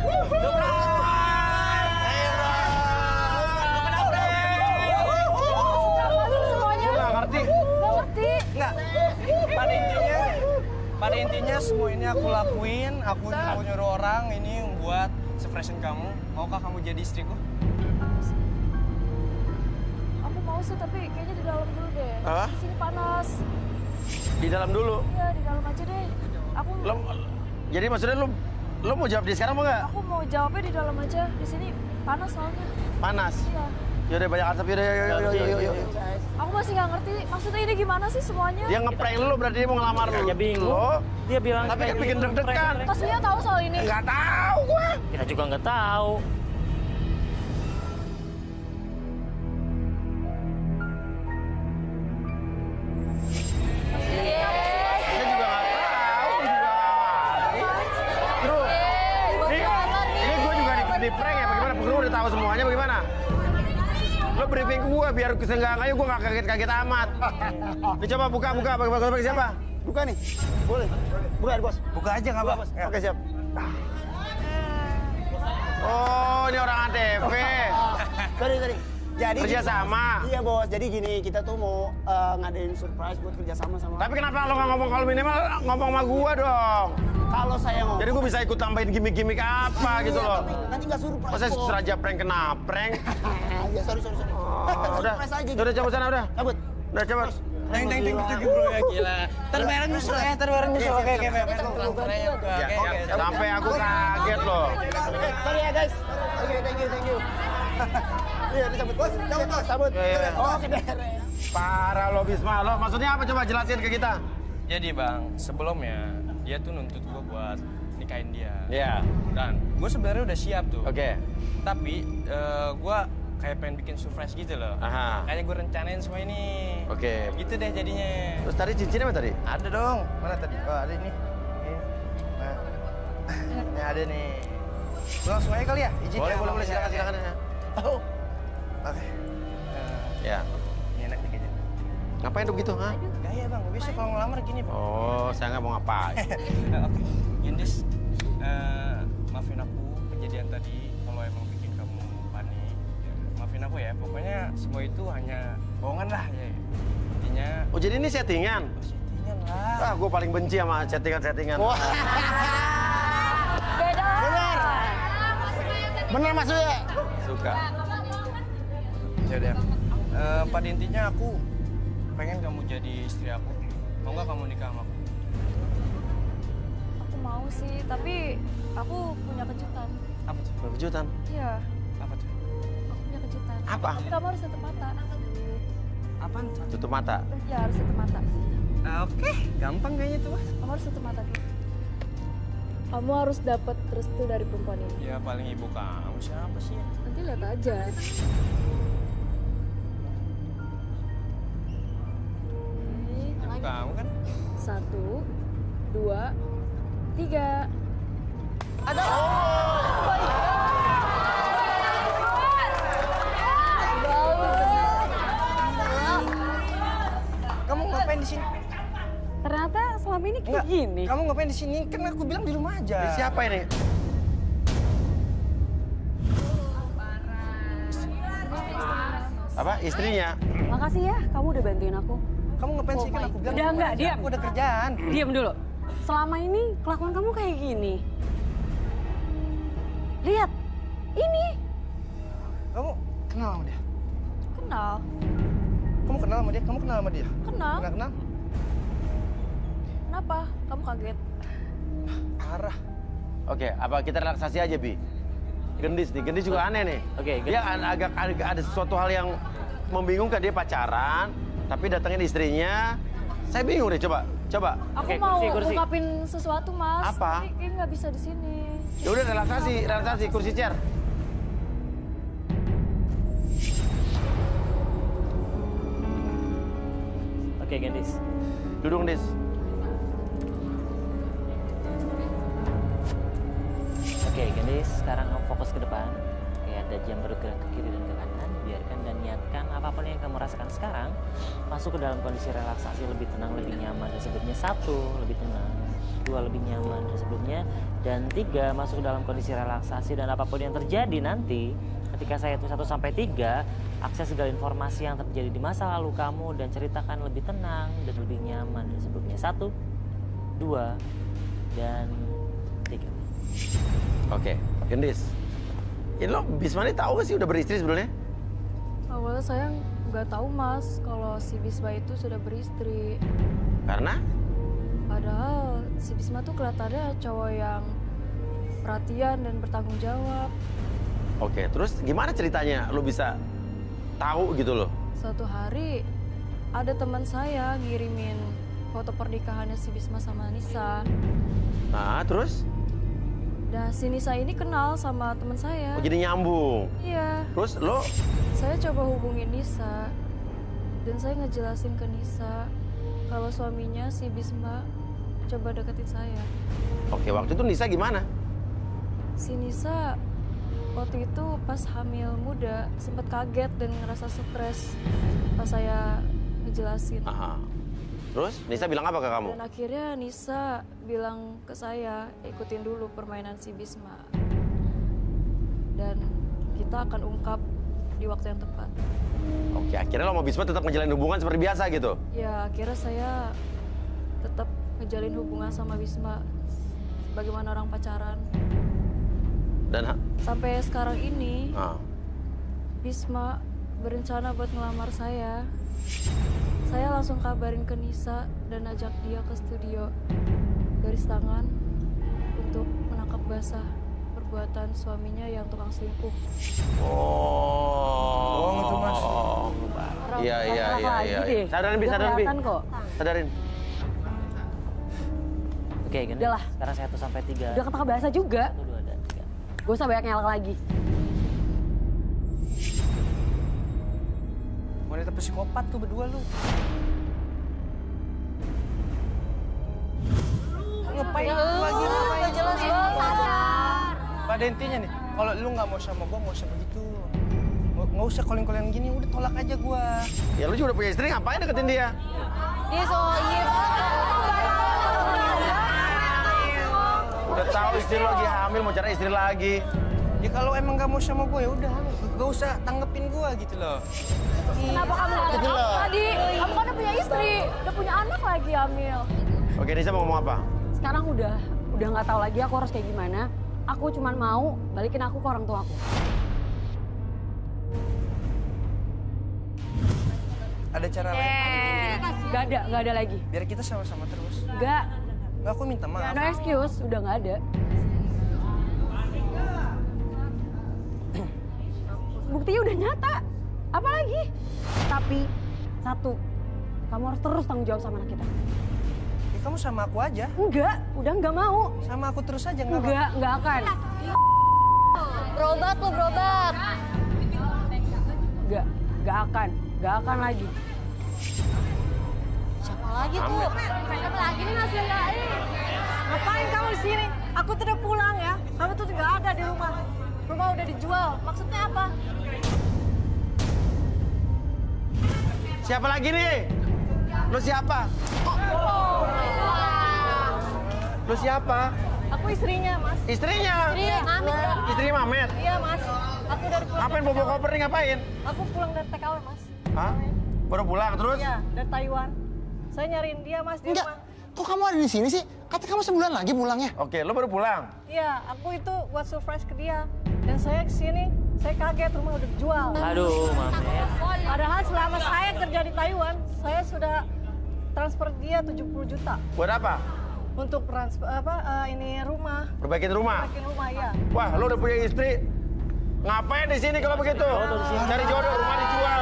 Pada intinya semua ini aku lakuin, aku nyuruh orang ini buat surprisein kamu. Maukah kamu jadi istriku? Aku mau sih, tapi kayaknya di dalam dulu deh. Hah? Di sini panas. Di dalam dulu. Iya, di dalam aja deh. Aku Jadi maksudnya lo mau jawab di sekarang mau nggak? Aku mau jawabnya di dalam aja. Di sini panas soalnya. Panas? Iya. Yaudah banyak asap, yaudah yuk. Aku masih nggak ngerti. Maksudnya ini gimana sih semuanya? Dia ngeprank lu berarti dia mau ngelamar lu. Ya bingung. Lo? Dia bilang Tapi kan bikin deg-degan. Tasnya tahu soal ini? Nggak tahu gua. Kita juga nggak tahu. Saya juga nggak tahu. Terus, ini gua juga di prank ya bagaimana? Lu udah tahu semuanya bagaimana? Lo briefing ke gua biar seenggaknya gua nggak kaget-kaget amat. Dicoba buka pakai siapa? Buka nih. Boleh. Buka, Bos. Buka aja nggak apa? Oke siap. Oh ini orang ATV. Sorry. Jadi Kerja sama. Iya, Bos. Jadi gini, kita tuh mau ngadain surprise buat kerja sama. Tapi kenapa lo nggak ngomong kalau minimal ngomong sama gua dong? Kalau saya ngomong. Jadi gua bisa ikut tambahin gimmick-gimmick apa gitu loh. Tapi nanti nggak surprise. Masa kok. seraja prank kena prank? Ya, sorry. Udah. Surprise aja. Udah cabut sana udah. Cabut. Udah cabut. Teng bro ya gila. Terbareng nyusul ya, Oke. Sampai aku kaget loh. Sorry ya, guys. Oke, thank you. Iya, dicabut. Bos, cabut. Iya. Oh, beres. Parah lo Bisma. Lo maksudnya apa coba jelasin ke kita? Jadi bang, sebelumnya dia tuh nuntut gua buat nikahin dia. Iya. Dan gua sebenarnya udah siap tuh. Oke. Tapi gua kayak pengen bikin surprise gitu loh. Aha. Kayaknya gue rencanain semua ini. Oke. Gitu deh jadinya. Terus tadi cincinnya apa tadi? Ada dong. Mana tadi? Oh ada ini. Nah. Ini ada nih. Langsung aja kali ya? Izin Boleh, ya, boleh. Silakan. Oh. Oke. Ya. Ini enak nih kayaknya. Ngapain tuh gitu, ha? Gaya bang, biasa kalau ngelamar gini bang. Oh, saya nggak mau ngapain. Oke. Yundis, maafin aku kejadian tadi. Kalau emang bikin kamu panik, maafin aku ya. Pokoknya semua itu hanya bohongan lah ya. Intinya. Oh jadi ini settingan? Settingan lah. Ah, gue paling benci sama settingan-settingan. Wah. Beda. Bener maksudnya? Suka. Ya udah. Pada intinya aku pengen kamu jadi istri aku. Mau nggak kamu nikah sama aku? Aku mau sih, tapi aku punya kejutan. Apa tuh? Kejutan? Iya, Apa tuh? aku punya kejutan. Apa? Tapi kamu harus tutup mata. Apaan tuh? Tutup mata. Ya, harus tutup mata. Oke, gampang kayaknya tuh. Kamu harus tutup mata dulu. Kamu harus dapat restu dari perempuan ini. Ya paling ibu kamu siapa sih? Nanti lihat aja. Ibu kamu kan? 1, 2, 3. Ada. Kamu ngapain di sini? Ternyata selama ini kayak gini. Kamu ngapain di sini? Kan aku bilang di rumah aja. Ini siapa ini? Apa? Istrinya? Makasih ya, kamu udah bantuin aku. Kamu ngapain sih? Kan aku bilang Udah di rumah enggak, aja. diam. Aku udah kerjaan. Diam dulu. Selama ini kelakuan kamu kayak gini. Lihat, ini. Kamu kenal sama dia? Kenal. Kamu kenal sama dia? Kamu kenal sama dia? Kenal. Kenal? Kenapa? Kamu kaget? Parah. Oke, apa kita relaksasi aja, Bi? Gendis nih, Gendis juga aneh nih. Oke, Dia agak ada sesuatu hal yang membingungkan dia pacaran, tapi datangin istrinya. Saya bingung deh, coba. Aku Oke, mau kursi. ungkapin sesuatu, Mas. Apa? Tapi kayaknya nggak bisa di sini. Ya udah relaksasi, kursi chair. Oke, Gendis. Duduk, Dis. Oke, Gendis, sekarang kamu fokus ke depan. Oke, ada jam bergerak ke kiri dan ke kanan. Biarkan dan niatkan apapun yang kamu rasakan sekarang masuk ke dalam kondisi relaksasi, lebih tenang, lebih nyaman dari sebelumnya. 1, lebih tenang. 2, lebih nyaman dari sebelumnya. Dan 3, masuk ke dalam kondisi relaksasi. Dan apapun yang terjadi nanti, ketika saya hitung 1 sampai 3, akses segala informasi yang terjadi di masa lalu kamu dan ceritakan lebih tenang dan lebih nyaman dari sebelumnya. 1, 2, dan 3. Oke, Gendis. Ini lo Bisma ini tahu gak sih udah beristri sebelumnya? Awalnya saya nggak tahu, Mas, kalau si Bisma itu sudah beristri. Karena? Padahal si Bisma tuh kelihatannya cowok yang perhatian dan bertanggung jawab. Oke, terus gimana ceritanya lo bisa tahu gitu loh? Suatu hari ada teman saya ngirimin foto pernikahannya si Bisma sama Nisa. Nah, terus? Nah, si Nisa ini kenal sama teman saya. Oh, jadi nyambung? Iya. Terus lo? Saya coba hubungin Nisa. Dan saya ngejelasin ke Nisa kalau suaminya si Bisma coba deketin saya. Oke, waktu itu Nisa gimana? Si Nisa waktu itu pas hamil muda sempat kaget dan ngerasa stres pas saya ngejelasin. Aha. Terus Nisa bilang apa ke kamu? Dan akhirnya Nisa bilang ke saya, ikutin dulu permainan si Bisma. Dan kita akan ungkap di waktu yang tepat. Oke, akhirnya lo sama Bisma tetap ngejalanin hubungan seperti biasa gitu? Ya, akhirnya saya tetap ngejalin hubungan sama Bisma bagaimana orang pacaran. Dan sampai sekarang ini, ah. Bisma berencana buat ngelamar saya. Saya langsung kabarin ke Nisa dan ajak dia ke studio garis tangan untuk menangkap basah perbuatan suaminya yang tukang selingkuh. Bohong itu, Mas. Iya. Sadarin, Sadarin. Oke, gini. Udah lah. Sekarang saya 1 sampai 3. Udah kata bahasa juga. 1, 2, dan 3. Gak usah banyak ngelak lagi. Wanita psikopat tuh berdua lu. Ngapain lagi ngapain? Jelas banget. Pada intinya nih, kalau lu nggak mau sama gua, nggak usah begitu. Nggak usah calling-calling gini, udah tolak aja gua. Ya lu juga udah punya istri, ngapain deketin dia? Dia soalnya. Udah tahu istri lo lagi hamil, mau cari istri lagi. Ya kalau emang nggak mau sama gua ya udah, nggak usah tanggepin gua gitu loh. Kenapa kamu nggak tahu tadi? Kamu kan udah punya istri, udah punya anak lagi hamil. Oke, Nisa mau ngomong apa? Sekarang udah nggak tahu lagi aku harus kayak gimana. Aku cuma mau balikin aku ke orang tua aku. Ada cara lain? Gak ada lagi. Biar kita sama-sama terus. Nggak aku minta maaf. No excuse, udah nggak ada. Buktinya udah nyata. Apa lagi? Tapi satu, kamu harus terus tanggung jawab sama anak kita. Ya, kamu sama aku aja. Enggak, udah nggak mau. Sama aku terus aja nggak? Nggak akan. Berobat lu, berobat. Nggak akan lagi. Siapa lagi tuh? Siapa lagi nih ngasih Ngapain kamu di sini? Aku tuh udah pulang ya. Kamu tuh nggak ada di rumah. Rumah udah dijual. Maksudnya apa? Siapa lagi nih? Lu siapa? Lu siapa? Aku istrinya, Mas. Istrinya? Istrinya Mamet. Istrinya Mamet? Iya, Mas. Aku dari pulang. Ngapain bawa koper nih, ngapain? Aku pulang dari TKW, Mas. Hah? Baru pulang terus? Iya, dari Taiwan. Saya nyariin dia, Mas, di rumah. Kok kamu ada di sini sih? Katanya kamu sebulan lagi pulangnya. Oke, lo baru pulang? Iya, aku itu buat surprise ke dia. Dan saya kesini, saya kaget rumah udah dijual. Aduh, Mamet. Padahal selama saya kerja di Taiwan, saya sudah transfer dia 70 juta. Buat apa? Untuk transfer ini rumah. Perbaikin rumah? Perbaikin rumah, ya. Wah, lo udah punya istri. Ngapain di sini kalau begitu? Cari jodoh, rumah dijual.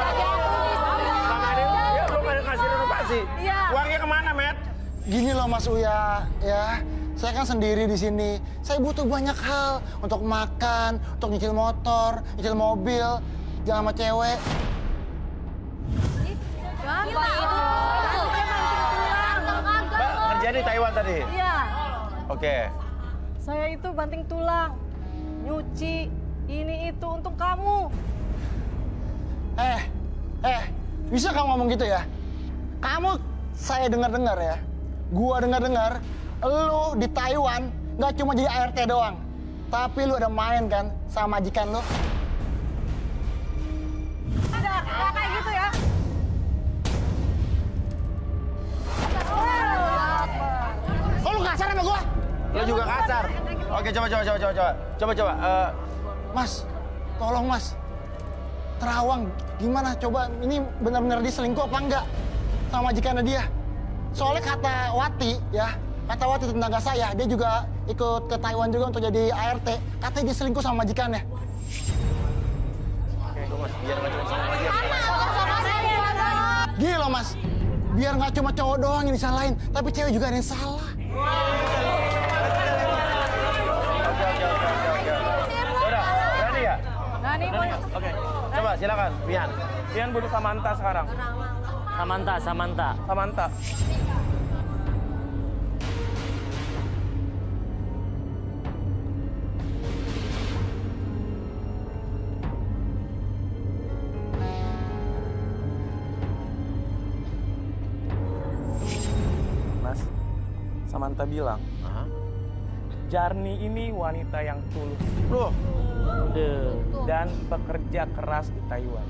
sih. Iya. Uangnya kemana, Met? Gini loh Mas Uya, ya. Saya kan sendiri di sini. Saya butuh banyak hal untuk makan, untuk nyicil motor, nyicil mobil, jalan sama cewek. Mbak, kerja di Taiwan tadi? Iya. Oke. Saya itu banting tulang, nyuci, ini itu untuk kamu. Bisa kamu ngomong gitu ya? Kamu, saya dengar-dengar ya. Gua dengar-dengar, lu di Taiwan nggak cuma jadi ART doang. Tapi lu ada main kan sama majikan lu? Ada, kayak gitu ya. Oh, lu kasar sama gua? Lu juga kasar. Oke, coba. Mas, tolong Mas. Terawang, gimana? Coba, ini benar-benar diselingkuh apa enggak sama majikannya dia? Soalnya kata Wati, ya, kata Wati tetangga saya, dia juga ikut ke Taiwan juga untuk jadi ART. Katanya dia selingkuh sama majikannya. Oke, Mas, biar nggak cuma sama aja. Gini loh Mas, biar nggak cuma cowok doang yang disalahin, tapi cewek juga ada yang salah. Udah, berani ya? Berani, Oke. Coba, silakan, Pian. Pian butuh Samantha sekarang. Samantha. Mas, Samantha bilang, Jarni ini wanita yang tulus. Loh. Dan bekerja keras di Taiwan.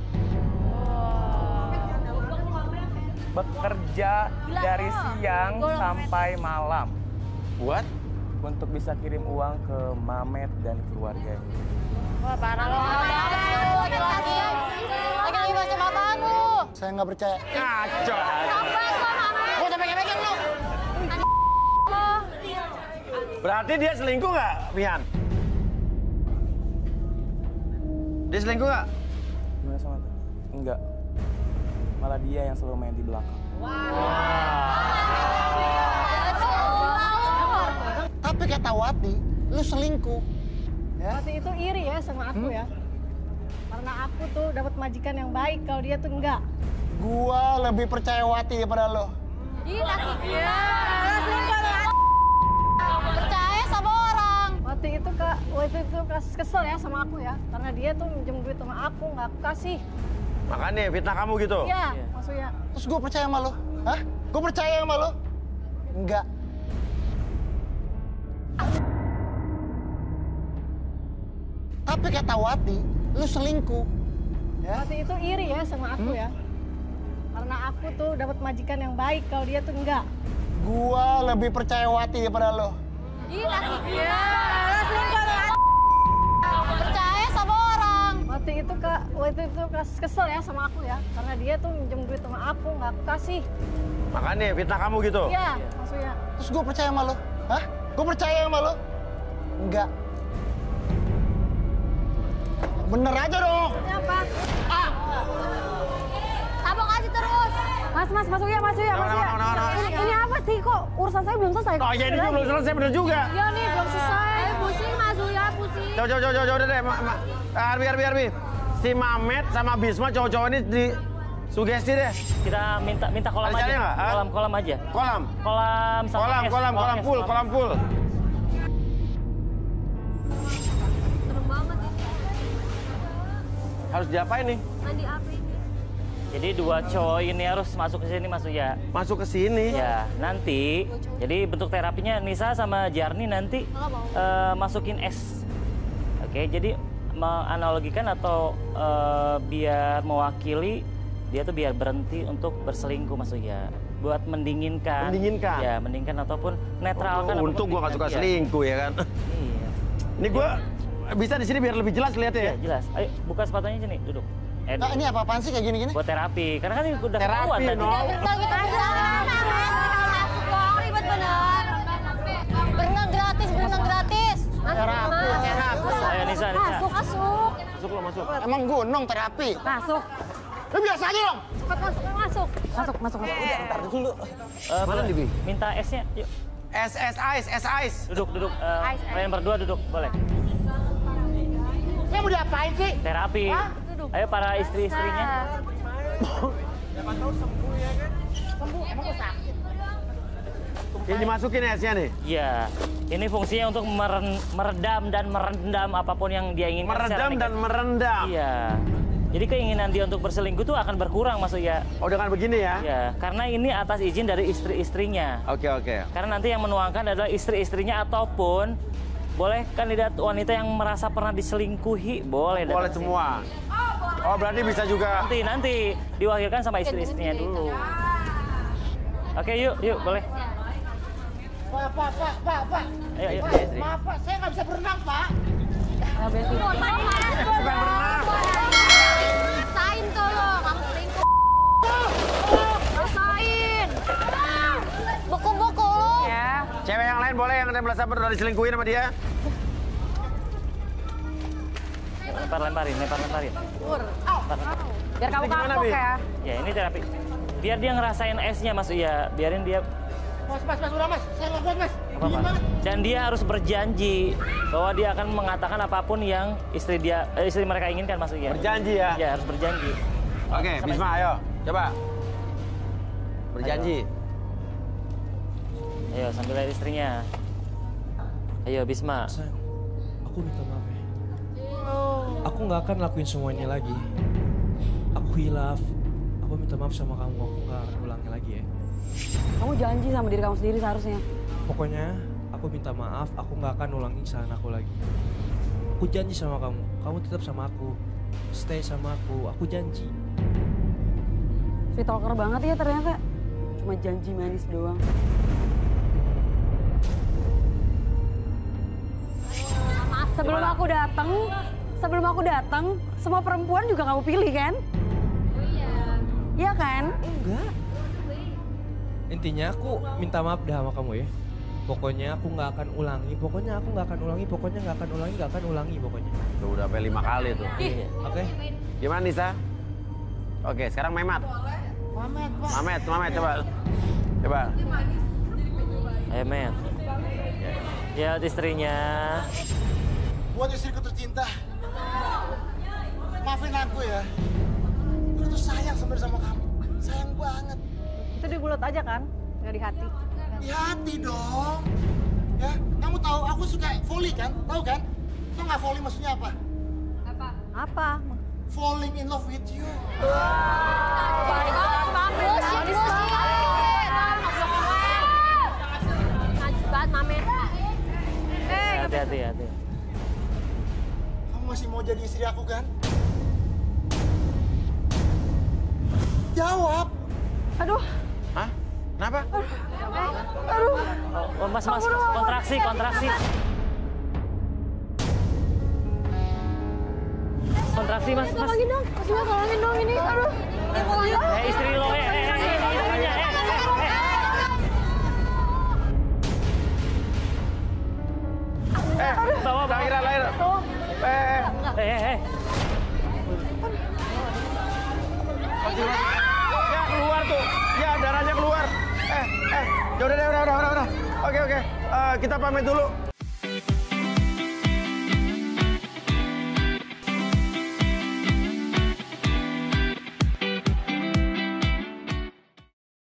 Bekerja dari siang sampai malam. Buat? Untuk bisa kirim uang ke Mamet dan keluarganya. Wah, parah loh. Lagi baca bapakmu. Saya nggak percaya. Kacau. Gua udah pegang-pegang lu. Berarti dia selingkuh nggak, Pian? Dia selingkuh nggak? Gimana Samantha? Enggak. Malah dia yang selalu main di belakang. Tapi kata Wati, lu selingkuh. Ya? Wati itu iri ya sama aku ya. Karena aku tuh dapat majikan yang baik, kalau dia tuh enggak. Gua lebih percaya Wati daripada lo. Gila, percaya sama orang. Wati itu kesel ya sama aku ya, karena dia tuh minjem duit sama aku, nggak aku kasih. Makanya fitnah kamu gitu? Iya, maksudnya. Terus gue percaya sama lo? Hah? Gue percaya sama lo? Enggak. Tapi kata Wati, lu selingkuh. Ya? Wati itu iri ya sama aku ya. Karena aku tuh dapat majikan yang baik, kalau dia tuh enggak. Gua lebih percaya Wati daripada lo. Gila, percaya sama orang. Wati itu kesel ya sama aku ya, karena dia tuh minjem duit sama aku, nggak aku kasih. Makanya fitnah kamu gitu? Iya, maksudnya. Terus gue percaya sama lo? Hah? Gue percaya sama lo? Enggak. Bener aja dong. Ini apa? Abang kasih terus. Mas Uya. Ini apa sih kok urusan saya belum selesai? Oh iya, ini belum selesai, bener juga. Iya nih, belum selesai. Pusing Mas Uya, pusing. Coba deh, Arbi. Si Mamet sama Bisma cowok-cowok ini di sugesti deh. Kita minta kolam Ada aja. nggak? Kolam aja. Kolam Sama es. Kolam full. Serem banget ini. Harus diapain nih? Mandi api. Jadi dua cowok ini harus masuk ke sini, Mas Uya. Masuk ke sini? Ya, nanti. Jadi bentuk terapinya Nisa sama Jarni nanti masukin es. Oke, jadi menganalogikan atau biar mewakili dia tuh biar berhenti untuk berselingkuh, Mas Uya. Buat mendinginkan. Ya, mendinginkan ataupun netralkan. Untung gua nggak suka selingkuh ya kan. Iya. Ini gua bisa di sini biar lebih jelas lihatnya ya. Jelas. Ayo buka sepatunya sini, duduk. Nah, ini apa-apaan sih kayak gini-gini? Buat terapi. Karena kan udah terapi, ketahuan tadi. Bentar kita ribet bener. Berenang gratis. Ayo Nisa. Masuk. Masuk. Emang gunung terapi? Masuk. Lu biasa aja dong. Cepat masuk. Masuk. Udah, ntar dulu. Mana Dibi? Minta esnya, yuk. Es ice. Duduk. Kalian berdua duduk, boleh. Saya mau diapain sih? Terapi. Ayo para istri-istrinya. Siapa tahu sembuh ya kan? Sembuh, emang gue sakit. Ini dimasukin esnya nih? Iya. Ini fungsinya untuk meredam dan merendam apapun yang dia inginkan. Meredam dan merendam? Iya. Jadi keinginan dia untuk berselingkuh itu akan berkurang maksudnya. Oh dengan begini ya? Iya, karena ini atas izin dari istri-istrinya. Oke. Karena nanti yang menuangkan adalah istri-istrinya ataupun boleh kandidat wanita yang merasa pernah diselingkuhi, boleh. Boleh semua? Oh berarti bisa juga? Nanti diwakilkan sama istri-istrinya dulu. Oke yuk boleh. Pak. Ayo. Maaf Pak, saya nggak bisa berenang Pak. Bukan berenang. Rasain tolong, kamu selingkuh. Rasain. Buku-buku lu. Ya. Cewek yang lain boleh yang ada merasa pernah diselingkuhin sama dia? Lemparin. Biar kamu kapok ya. Ya ini terapi. Biar dia ngerasain esnya Mas Uya, biarin dia. Mas, udah Mas, saya nggak kuat Mas. Apa-apa. Dan dia harus berjanji bahwa dia akan mengatakan apapun yang istri mereka inginkan Mas Uya. Berjanji ya? Ya harus berjanji. Oke, Bisma ayo, coba. Berjanji. Ayo sambil lihat istrinya. Ayo Bisma. Sayang, aku minta maaf ya. Aku nggak akan lakuin semua ini lagi. Aku hilaf. Aku minta maaf sama kamu. Aku nggak akan ulangi lagi ya. Kamu janji sama diri kamu sendiri seharusnya. Pokoknya aku minta maaf. Aku nggak akan ulangi kesalahan aku lagi. Aku janji sama kamu. Kamu tetap sama aku. Stay sama aku. Aku janji. Sweet talker banget ya ternyata. Cuma janji manis doang. Sebelum aku datang, semua perempuan juga kamu pilih kan? Iya kan? Enggak. Intinya aku minta maaf dah sama kamu ya. Pokoknya aku nggak akan ulangi. Pokoknya nggak akan ulangi. Tuh udah sampai 5 kali tuh. Oke. Gimana Nisa? Oke, sekarang Memat. Mamet, coba. Ayo Met. Ya istrinya. Buat istriku tercinta, maafin aku ya. Aku tuh sayang sebenarnya sama kamu, sayang banget. Itu di mulut aja kan, nggak di hati. Di hati dong. Ya, kamu tahu aku suka volley kan? Tahu kan? Tahu nggak volley maksudnya apa? Apa? Falling in love with you. Najis banget, Mamet. Hati-hati. Kamu masih mau jadi istri aku kan? Jawab. Aduh. Hah? Kenapa? Aduh. Oh, mas, kontraksi. Kontraksi, mas. Tolongin dong, tolongin dong ini. Aduh. Istri lo, istrinya, bawa lahir. Ya keluar tuh. Ya darahnya keluar. Udah. Oke. Kita pamit dulu.